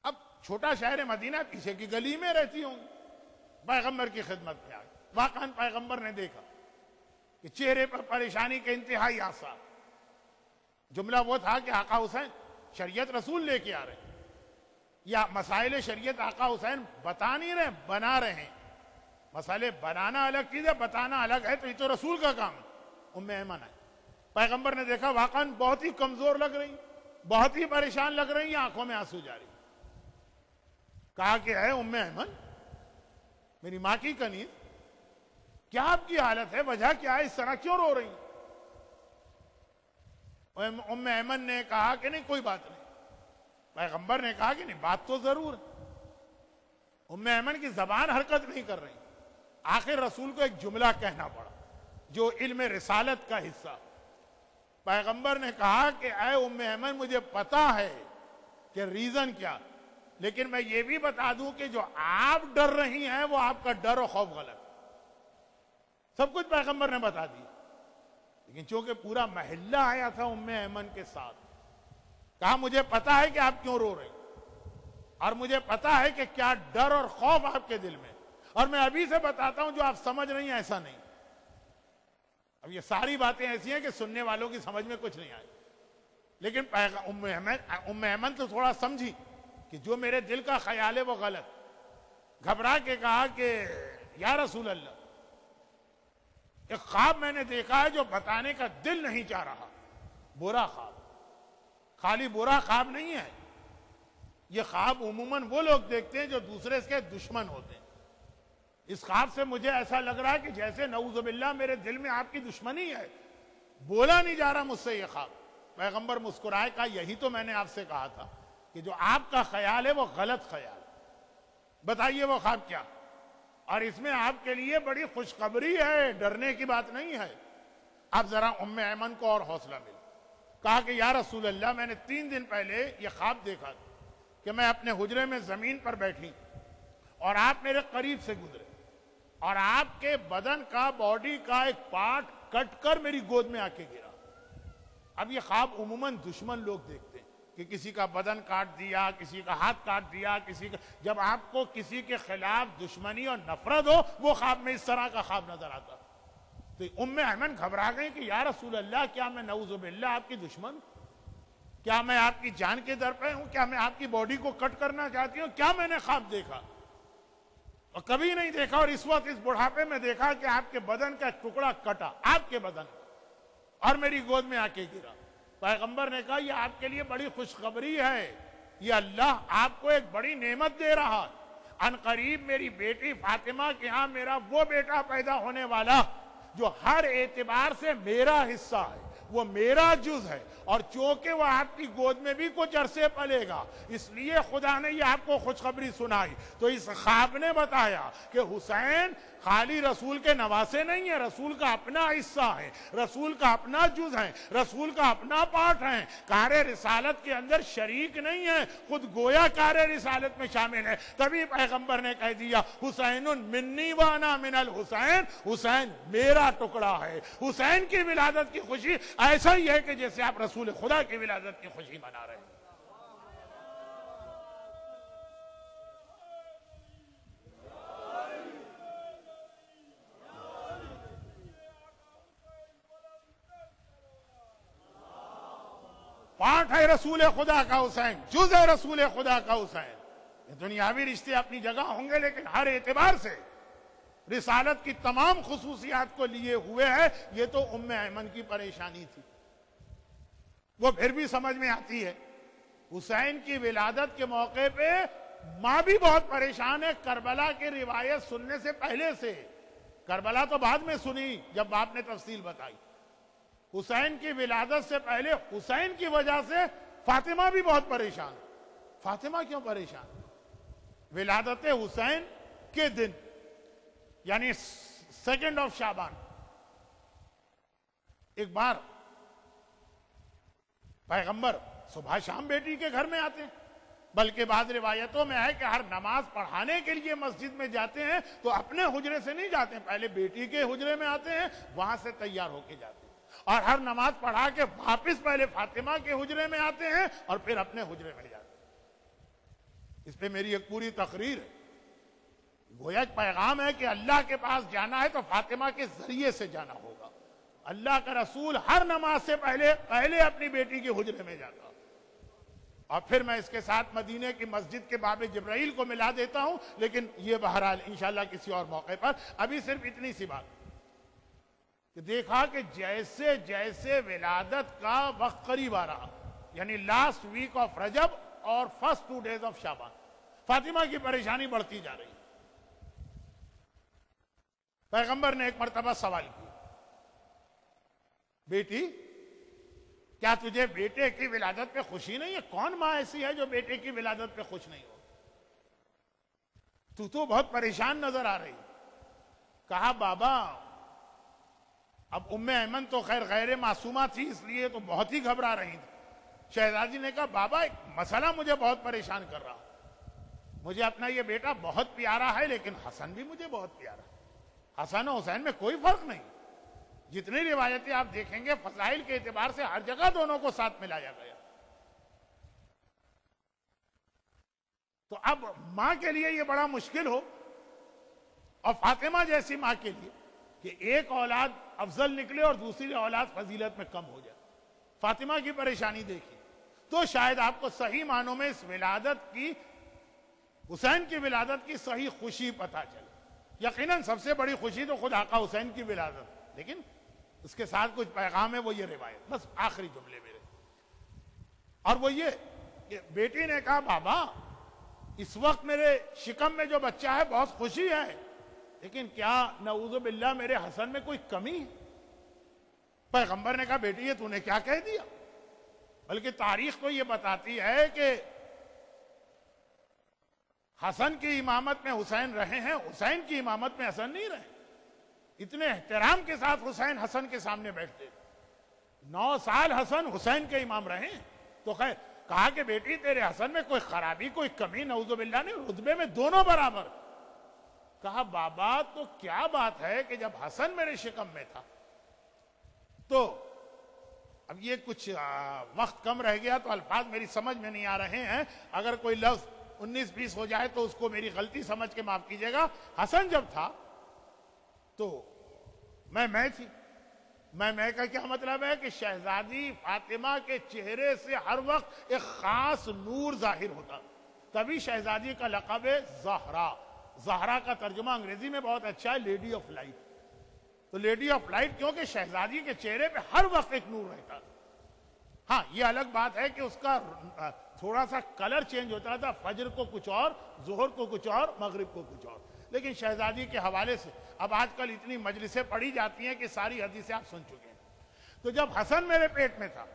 اب چھوٹا شہر مدینہ، پیچھے کی گلی میں رہتی ہوں، پیغمبر کی خدمت میں آئی۔ واقعاً پیغمبر نے دیکھا کہ چہرے پر پریشانی کے انتہائی آثار۔ جملہ وہ تھا کہ آقا حسین شریعت رسول لے کے آ رہے ہیں، یا مسائل شریعت آقا حسین بتا نہیں رہے، بنا رہے ہیں۔ مسئلے بنانا الگ چیز ہے، بتانا الگ ہے، تو یہ تو رسول کا کام ہے۔ ام ایمن ہے، پیغمبر نے دیکھا واقعاً بہت ہی کمزور لگ رہی، بہت ہی پریشان لگ رہی، آنکھوں میں آنسو جاری۔ کہا کہ اے ام ایمن، میری ماں کی کنیز، کیا آپ کی حالت ہے؟ وجہ کیا ہے؟ اس طرح کیوں رو رہی؟ ام ایمن نے کہا کہ نہیں کوئی بات نہیں۔ پیغمبر نے کہا کہ نہیں بات تو ضرور ہے۔ ام ایمن کی زبان حرکت نہیں کر رہی۔ آخر رسول کو ایک جملہ کہنا پڑا جو علم رسالت کا حصہ۔ پیغمبر نے کہا کہ اے ام ایمن، مجھے پتا ہے کہ ریزن کیا، لیکن میں یہ بھی بتا دوں کہ جو آپ ڈر رہی ہیں وہ آپ کا ڈر و خوف غلط۔ سب کچھ پیغمبر نے بتا دیا، لیکن چونکہ پورا محلہ آیا تھا ام ایمن کے ساتھ، کہا مجھے پتا ہے کہ آپ کیوں رو رہے ہیں، اور مجھے پتا ہے کہ کیا ڈر اور خوف آپ کے دل میں، اور میں ابھی سے بتاتا ہوں جو آپ سمجھ رہی ہیں ایسا نہیں۔ اب یہ ساری باتیں ایسی ہیں کہ سننے والوں کی سمجھ میں کچھ نہیں آئی، لیکن ام ایمن تو تھوڑا سمجھی کہ جو میرے دل کا خیال ہے وہ غلط۔ گھبرا کے کہا کہ یا رسول اللہ، ایک خواب میں نے دیکھا ہے جو بتانے کا دل نہیں چاہ رہا۔ برا خواب، خالی برا خواب نہیں ہے، یہ خواب عموماً وہ لوگ دیکھتے ہیں جو دوسرے کے دشمن ہوتے ہیں۔ اس خواب سے مجھے ایسا لگ رہا ہے کہ جیسے نعوذ باللہ میرے دل میں آپ کی دشمنی ہے، بولا نہیں جا رہا مجھ سے یہ خواب۔ پیغمبر مسکرائے، کہا یہی تو میں نے آپ سے کہا تھا کہ جو آپ کا خیال ہے وہ غلط خیال۔ بتائیے وہ خواب کیا؟ اور اس میں آپ کے لیے بڑی خوشخبری ہے، ڈرنے کی بات نہیں ہے۔ اب ذرا ام ایمن کو اور حوصلہ ملا۔ کہا کہ یا رسول اللہ، میں نے 3 دن پہلے یہ خواب دیکھا کہ میں اپنے حجرے میں زمین پر بیٹھی اور آپ میرے قریب سے گزرے اور آپ کے بدن کا، باڈی کا ایک پارٹ کٹ کر میری گود میں آ کے گرا۔ اب یہ خواب عموماً دشمن لوگ دیکھتے ہیں کہ کسی کا بدن کاٹ دیا، کسی کا ہاتھ کاٹ دیا، کسی کا، جب آپ کو کسی کے خلاف دشمنی اور نفرت ہو وہ خواب میں اس طرح کا خواب نظر آتا۔ تو ام ایمن گھبرا گئی کہ یا رسول اللہ، کیا میں نعوذ باللہ آپ کی دشمن؟ کیا میں آپ کی جان کے در پہ ہوں؟ کیا میں آپ کی باڈی کو کٹ کرنا چاہتی ہوں؟ کیا میں نے خواب دیکھا؟ اور کبھی نہیں دیکھا، اور اس وقت اس بڑھاپے میں دیکھا کہ آپ کے بدن کا ٹکڑا کٹا، آپ کے بدن، اور میری گود میں آ کے گرا۔ پیغمبر نے کہا یہ آپ کے لیے بڑی خوشخبری ہے، یہ اللہ آپ کو ایک بڑی نعمت دے رہا ہے۔ ان قریب میری بیٹی فاطمہ کے ہاں میرا وہ بیٹا پیدا ہونے والا جو ہر اعتبار سے میرا حصہ ہے، وہ میرا جز ہے، اور چونکہ وہ آپ کی گود میں بھی کچھ عرصے پلے گا، اس لیے خدا نے یہ آپ کو خوشخبری سنائی۔ تو اس خواب نے بتایا کہ حسین خالی رسول کے نواسے نہیں ہیں، رسول کا اپنا حصہ ہے، رسول کا اپنا جز ہے، رسول کا اپنا پارٹ ہے، کار رسالت کے اندر شریک نہیں ہے، خود گویا کار رسالت میں شامل ہے۔ تبھی پیغمبر نے کہہ دیا حسین منی وانا من الحسین، حسین میرا ٹکڑا ہے۔ حسین کی ولادت کی خوشی ایسا ہی ہے کہ جیسے آپ رسول خدا کی ولادت کی خوشی منا رہے ہیں۔ پارٹ ہے رسول خدا کا حسین، جز ہے رسول خدا کا حسین۔ یہ دنیاوی رشتے اپنی جگہ ہوں گے، لیکن ہر اعتبار سے رسالت کی تمام خصوصیات کو لیے ہوئے ہے۔ یہ تو ام ایمن کی پریشانی تھی، وہ پھر بھی سمجھ میں آتی ہے۔ حسین کی ولادت کے موقع پہ ماں بھی بہت پریشان ہے، کربلا کی روایت سننے سے پہلے سے۔ کربلا تو بعد میں سنی جب باپ نے تفصیل بتائی. حسین کی ولادت سے پہلے حسین کی وجہ سے فاطمہ بھی بہت پریشان. فاطمہ کیوں پریشان؟ ولادت حسین کے دن یعنی 2 شعبان ایک بار پیغمبر صبح شام بیٹی کے گھر میں آتے ہیں. بلکہ بعض روایتوں میں ہے کہ ہر نماز پڑھانے کے لیے مسجد میں جاتے ہیں تو اپنے حجرے سے نہیں جاتے ہیں, پہلے بیٹی کے حجرے میں آتے ہیں, وہاں سے تیار ہو کے جاتے ہیں, اور ہر نماز پڑھا کے واپس پہلے فاطمہ کے حجرے میں آتے ہیں اور پھر اپنے حجرے میں جاتے ہیں. اس پہ میری ایک پوری تقریر ہے. گویا ایک پیغام ہے کہ اللہ کے پاس جانا ہے تو فاطمہ کے ذریعے سے جانا ہوگا. اللہ کا رسول ہر نماز سے پہلے اپنی بیٹی کے حجرے میں جاتا. اور پھر میں اس کے ساتھ مدینے کی مسجد کے باب جبرائیل کو ملا دیتا ہوں, لیکن یہ بہرحال انشاءاللہ کسی اور موقع پر. ابھی صرف اتنی سی بات کہ دیکھا کہ جیسے جیسے ولادت کا وقت قریب آ رہا, یعنی لاسٹ ویک آف رجب اور فرسٹ 2 days آف شعبان, فاطمہ کی پریشانی بڑھتی جا رہی. پیغمبر نے ایک مرتبہ سوال کیا, بیٹی کیا تجھے بیٹے کی ولادت پہ خوشی نہیں ہے؟ کون ماں ایسی ہے جو بیٹے کی ولادت پہ خوش نہیں ہو؟ تو بہت پریشان نظر آ رہی. کہا بابا, اب ام ایمن تو خیر غیر معصومہ تھی اس لیے تو بہت ہی گھبرا رہی تھی. شہزادی نے کہا بابا ایک مسئلہ مجھے بہت پریشان کر رہا. مجھے اپنا یہ بیٹا بہت پیارا ہے, لیکن حسن بھی مجھے بہت پیارا ہے. حسن و حسین میں کوئی فرق نہیں. جتنی روایتیں آپ دیکھیں گے فضائل کے اعتبار سے ہر جگہ دونوں کو ساتھ ملایا گیا. تو اب ماں کے لیے یہ بڑا مشکل ہو, اور فاطمہ جیسی ماں کے لیے کہ ایک اولاد افضل نکلے اور دوسری اولاد فضیلت میں کم ہو جائے. فاطمہ کی پریشانی دیکھی تو شاید آپ کو صحیح معنوں میں اس ولادت کی, حسین کی ولادت کی صحیح خوشی پتہ چلے. یقیناً سب سے بڑی خوشی تو خود آقا حسین کی ولادت, لیکن اس کے ساتھ کچھ پیغام ہے, وہ یہ روایت. بس آخری جملے میرے, اور وہ یہ کہ بیٹی نے کہا بابا اس وقت میرے شکم میں جو بچہ ہے بہت خوشی ہے, لیکن کیا نعوذ باللہ میرے حسن میں کوئی کمی ہے؟ پیغمبر نے کہا بیٹی یہ تو نے کیا کہہ دیا؟ بلکہ تاریخ تو یہ بتاتی ہے کہ حسن کی امامت میں حسین رہے ہیں, حسین کی امامت میں حسن نہیں رہے. اتنے احترام کے ساتھ حسین حسن کے سامنے بیٹھتے. 9 سال حسن حسین کے امام رہے. تو خیر کہا کہ بیٹی تیرے حسن میں کوئی خرابی کوئی کمی نعوذ باللہ نہیں, رتبے میں دونوں برابر. کہا بابا تو کیا بات ہے کہ جب حسن میرے شکم میں تھا تو, اب یہ کچھ وقت کم رہ گیا تو الفاظ میری سمجھ میں نہیں آ رہے ہیں, اگر کوئی لفظ 19-20 ہو جائے تو اس کو میری غلطی سمجھ کے معاف کیجیے گا. حسن جب تھا تو میں تھی. میں کا کیا مطلب ہے کہ شہزادی فاطمہ کے چہرے سے ہر وقت ایک خاص نور ظاہر ہوتا, تبھی شہزادی کا لقب ہے زہرا. زہرا کا ترجمہ انگریزی میں بہت اچھا ہے, لیڈی آف لائٹ. تو لیڈی آف لائٹ کیونکہ شہزادی کے چہرے پہ ہر وقت ایک نور رہتا. ہاں یہ الگ بات ہے کہ اس کا تھوڑا سا کلر چینج ہوتا تھا, فجر کو کچھ اور, ظہر کو کچھ اور, مغرب کو کچھ اور. لیکن شہزادی کے حوالے سے اب آج کل اتنی مجلسیں پڑھی جاتی ہیں کہ ساری حدیثیں آپ سن چکے ہیں. تو جب حسن میرے پیٹ میں تھا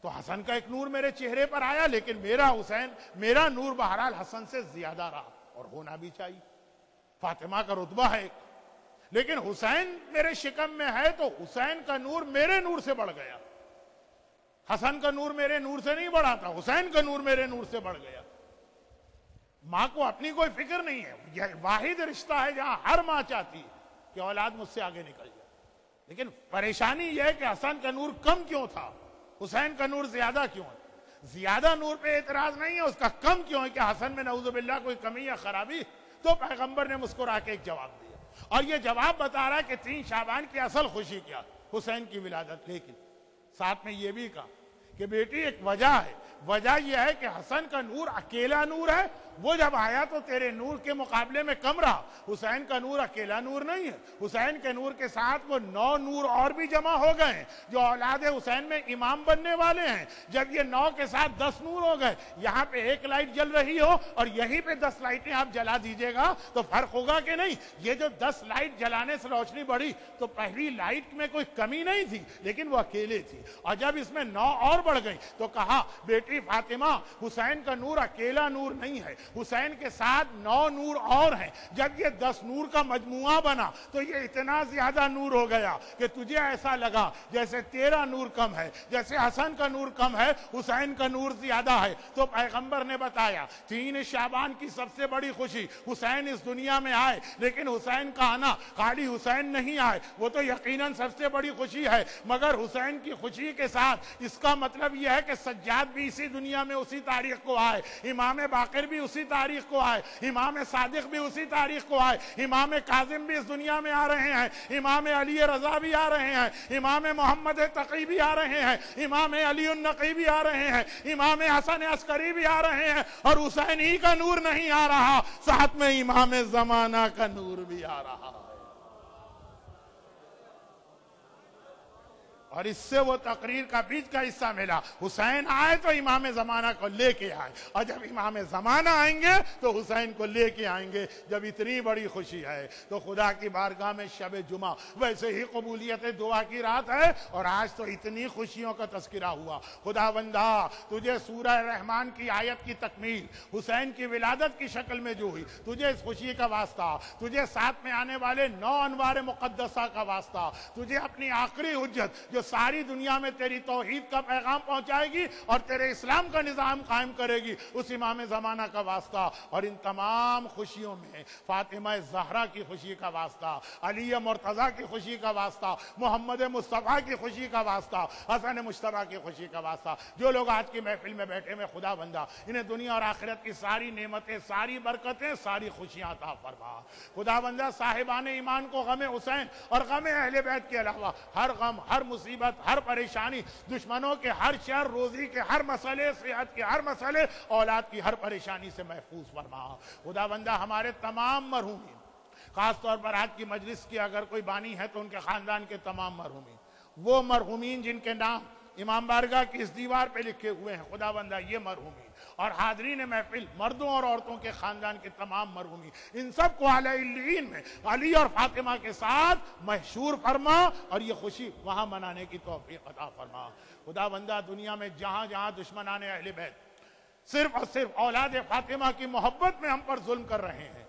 تو حسن کا ایک نور میرے چہرے پر آیا, لیکن میرا نور بہرحال حسن سے زیادہ رہا, اور ہونا بھی چاہیے. فاطمہ کا رتبہ ہے ایک, لیکن حسین میرے شکم میں ہے تو حسین کا نور میرے نور سے بڑھ گیا. حسن کا نور میرے نور سے نہیں بڑھا تھا, حسین کا نور میرے نور سے بڑھ گیا. ماں کو اپنی کوئی فکر نہیں ہے, یہ واحد رشتہ ہے جہاں ہر ماں چاہتی ہے کہ اولاد مجھ سے آگے نکل جائے. لیکن پریشانی یہ ہے کہ حسن کا نور کم کیوں تھا, حسین کا نور زیادہ کیوں ہے. زیادہ نور پہ اعتراض نہیں ہے, اس کا کم کیوں ہے کہ حسن میں نعوذ باللہ کوئی کمی یا خرابی. تو پیغمبر نے مسکرا کے ایک جواب دیا, اور یہ جواب بتا رہا ہے کہ 3 شعبان کی اصل خوشی کیا, حسین کی ولادت. لیکن ساتھ میں یہ بھی کہا کہ بیٹی ایک وجہ ہے, وجہ یہ ہے کہ حسن کا نور اکیلا نور ہے, وہ جب آیا تو تیرے نور کے مقابلے میں کم رہا. حسین کا نور اکیلا نور نہیں ہے, حسین کے نور کے ساتھ وہ 9 نور اور بھی جمع ہو گئے ہیں جو اولاد حسین میں امام بننے والے ہیں. جب یہ 9 کے ساتھ 10 نور ہو گئے, یہاں پہ 1 لائٹ جل رہی ہو اور یہیں پہ 10 لائٹیں آپ جلا دیجئے گا تو فرق ہوگا کہ نہیں؟ یہ جو 10 لائٹ جلانے سے روشنی بڑھی تو پہلی لائٹ میں کوئی کمی نہیں تھی لیکن وہ اکیلے تھی, اور جب اس میں 9 اور بڑھ گئی تو کہا بیٹی فاطمہ حسین کا نور اکیلا نور نہیں ہے, حسین کے ساتھ 9 نور اور ہیں. جب یہ 10 نور کا مجموعہ بنا تو یہ اتنا زیادہ نور ہو گیا کہ تجھے ایسا لگا جیسے تیرا نور کم ہے, جیسے حسن کا نور کم ہے حسین کا نور زیادہ ہے. تو پیغمبر نے بتایا 3 شعبان کی سب سے بڑی خوشی حسین اس دنیا میں آئے, لیکن حسین کا آنا خالی حسین نہیں آئے, وہ تو یقیناً سب سے بڑی خوشی ہے, مگر حسین کی خوشی کے ساتھ اس کا مطلب یہ ہے کہ سجاد بھی اسی دنیا میں اسی تاریخ کو آئے, امام باقر بھی اسی تاریخ کو آئے, امام صادق بھی اسی تاریخ کو آئے, امام کاظم بھی اس دنیا میں آ رہے ہیں, امام علی رضا بھی آ رہے ہیں, امام محمد تقی بھی آ رہے ہیں, امام علی النقی بھی آ رہے ہیں, امام حسن عسکری بھی آ رہے ہیں, اور حسین ہی کا نور نہیں آ رہا, ساتھ میں امام زمانہ کا نور بھی آ رہا ہے. اور اس سے وہ تقریر کا بیچ کا حصہ ملا, حسین آئے تو امام زمانہ کو لے کے آئے, اور جب امام زمانہ آئیں گے تو حسین کو لے کے آئیں گے. جب اتنی بڑی خوشی ہے تو خدا کی بارگاہ میں شب جمعہ ویسے ہی قبولیت دعا کی رات ہے, اور آج تو اتنی خوشیوں کا تذکرہ ہوا. خدا بندہ تجھے سورہ رحمان کی آیت کی تکمیل حسین کی ولادت کی شکل میں جو ہوئی, تجھے اس خوشی کا واسطہ, تجھے ساتھ میں آنے والے 9 انوار مقدسہ کا واسطہ, تجھے اپنی آخری حجت جو ساری دنیا میں تیری توحید کا پیغام پہنچائے گی اور تیرے اسلام کا نظام قائم کرے گی, اس امام زمانہ کا واسطہ. اور ان تمام خوشیوں میں فاطمہ زہرا کی خوشی کا واسطہ, علی مرتضیٰ کی خوشی کا واسطہ, محمد مصطفیٰ کی خوشی کا واسطہ, حسن مشتبہ کی خوشی کا واسطہ. جو لوگ آج کی محفل میں بیٹھے میں خدا بندہ انہیں دنیا اور آخرت کی ساری نعمتیں, ساری برکتیں, ساری خوشیاں عطا فرما. خدا بندہ صاحبان ایمان کو غم حسین اور غم اہل بیت کے علاوہ ہر غم, ہر مصیبت, ہر پریشانی, دشمنوں کے ہر شر, روزی کے ہر مسئلے, صحت کے ہر مسئلے, اولاد کی ہر پریشانی سے محفوظ فرما. خدا بندہ ہمارے تمام مرحومین, خاص طور پر آج کی مجلس کی اگر کوئی بانی ہے تو ان کے خاندان کے تمام مرحومین, وہ مرحومین جن کے نام امام بارگاہ کی اس دیوار پہ لکھے ہوئے ہیں, خدا بندہ یہ مرحومین اور حاضرین محفل مردوں اور عورتوں کے خاندان کے تمام مرحومین, ان سب کو اعلی علیین میں علی اور فاطمہ کے ساتھ محشور فرما, اور یہ خوشی وہاں منانے کی توفیق عطا فرما. خدا بندہ دنیا میں جہاں جہاں دشمنان اہل بیت صرف اور صرف اولاد فاطمہ کی محبت میں ہم پر ظلم کر رہے ہیں,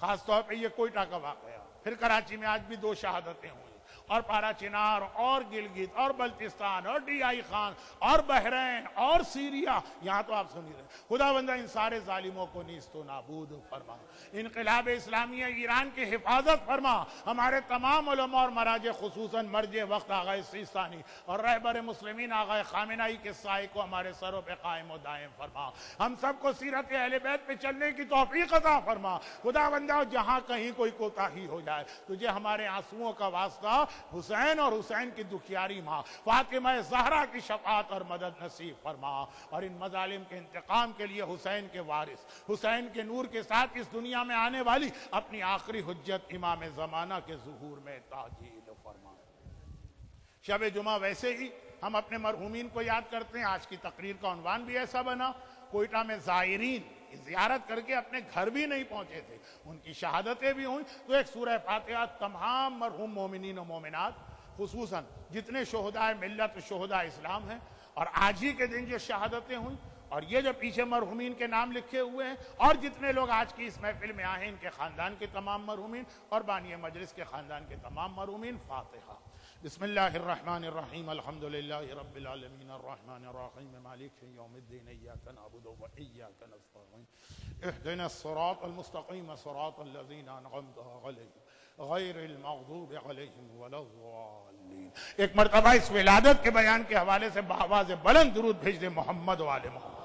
خاص طور پہ یہ کوئٹہ کا واقعہ, پھر کراچی میں آج بھی 2 شہادتیں ہوئی, اور پارا چنار اور گلگت اور بلتستان اور ڈی آئی خان اور بحرین اور سیریا, یہاں تو آپ سنی رہے. خدا بندہ ان سارے ظالموں کو نیست و نابود فرما, انقلاب اسلامیہ ایران کی حفاظت فرما. ہمارے تمام علماء اور مراجع خصوصاً مرجع وقت آغا سیستانی اور رہبر مسلمین آغا خامنہئی کے سائے کو ہمارے سروں پہ قائم و دائم فرما. ہم سب کو سیرت اہل بیت پہ چلنے کی توفیق عطا فرما. خدا بندہ جہاں کہیں کوئی کوتاہی ہو جائے, تجھے ہمارے آنسوؤں کا واسطہ حسین اور حسین کی دکھیاری ماں فاطمہ زہرا کی شفاعت اور مدد نصیب فرما. اور ان مظالم کے انتقام کے لیے حسین کے وارث, حسین کے نور کے ساتھ اس دنیا میں آنے والی اپنی آخری حجت امام زمانہ کے ظہور میں تعجیل فرما. شب جمعہ ویسے ہی ہم اپنے مرحومین کو یاد کرتے ہیں. آج کی تقریر کا عنوان بھی ایسا بنا, کوئٹہ میں زائرین زیارت کر کے اپنے گھر بھی نہیں پہنچے تھے, ان کی شہادتیں بھی ہوئیں, تو ایک سورہ فاتحہ تمام مرحوم مومنین و مومنات, خصوصاً جتنے شہداء ملت شہداء اسلام ہیں, اور آج ہی کے دن جو شہادتیں ہوئیں, اور یہ جو پیچھے مرحومین کے نام لکھے ہوئے ہیں, اور جتنے لوگ آج کی اس محفل میں آئے ہیں ان کے خاندان کے تمام مرحومین اور بانی مجلس کے خاندان کے تمام مرحومین. فاتحہ. بسم اللہ الرحمن الرحیم. الحمدللہ رب العالمین الرحمن الرحیم مالک یوم الدین ایاک نعبد و ایاک نستعین اهدنا الصراط المستقیم صراط الذین انعمت علیہم غیر المغضوب علیہم ولا الضالین. ایک مرتبہ اس ولادت کے بیان کے حوالے سے بآواز بلند درود بھیج دے محمد و آل محمد.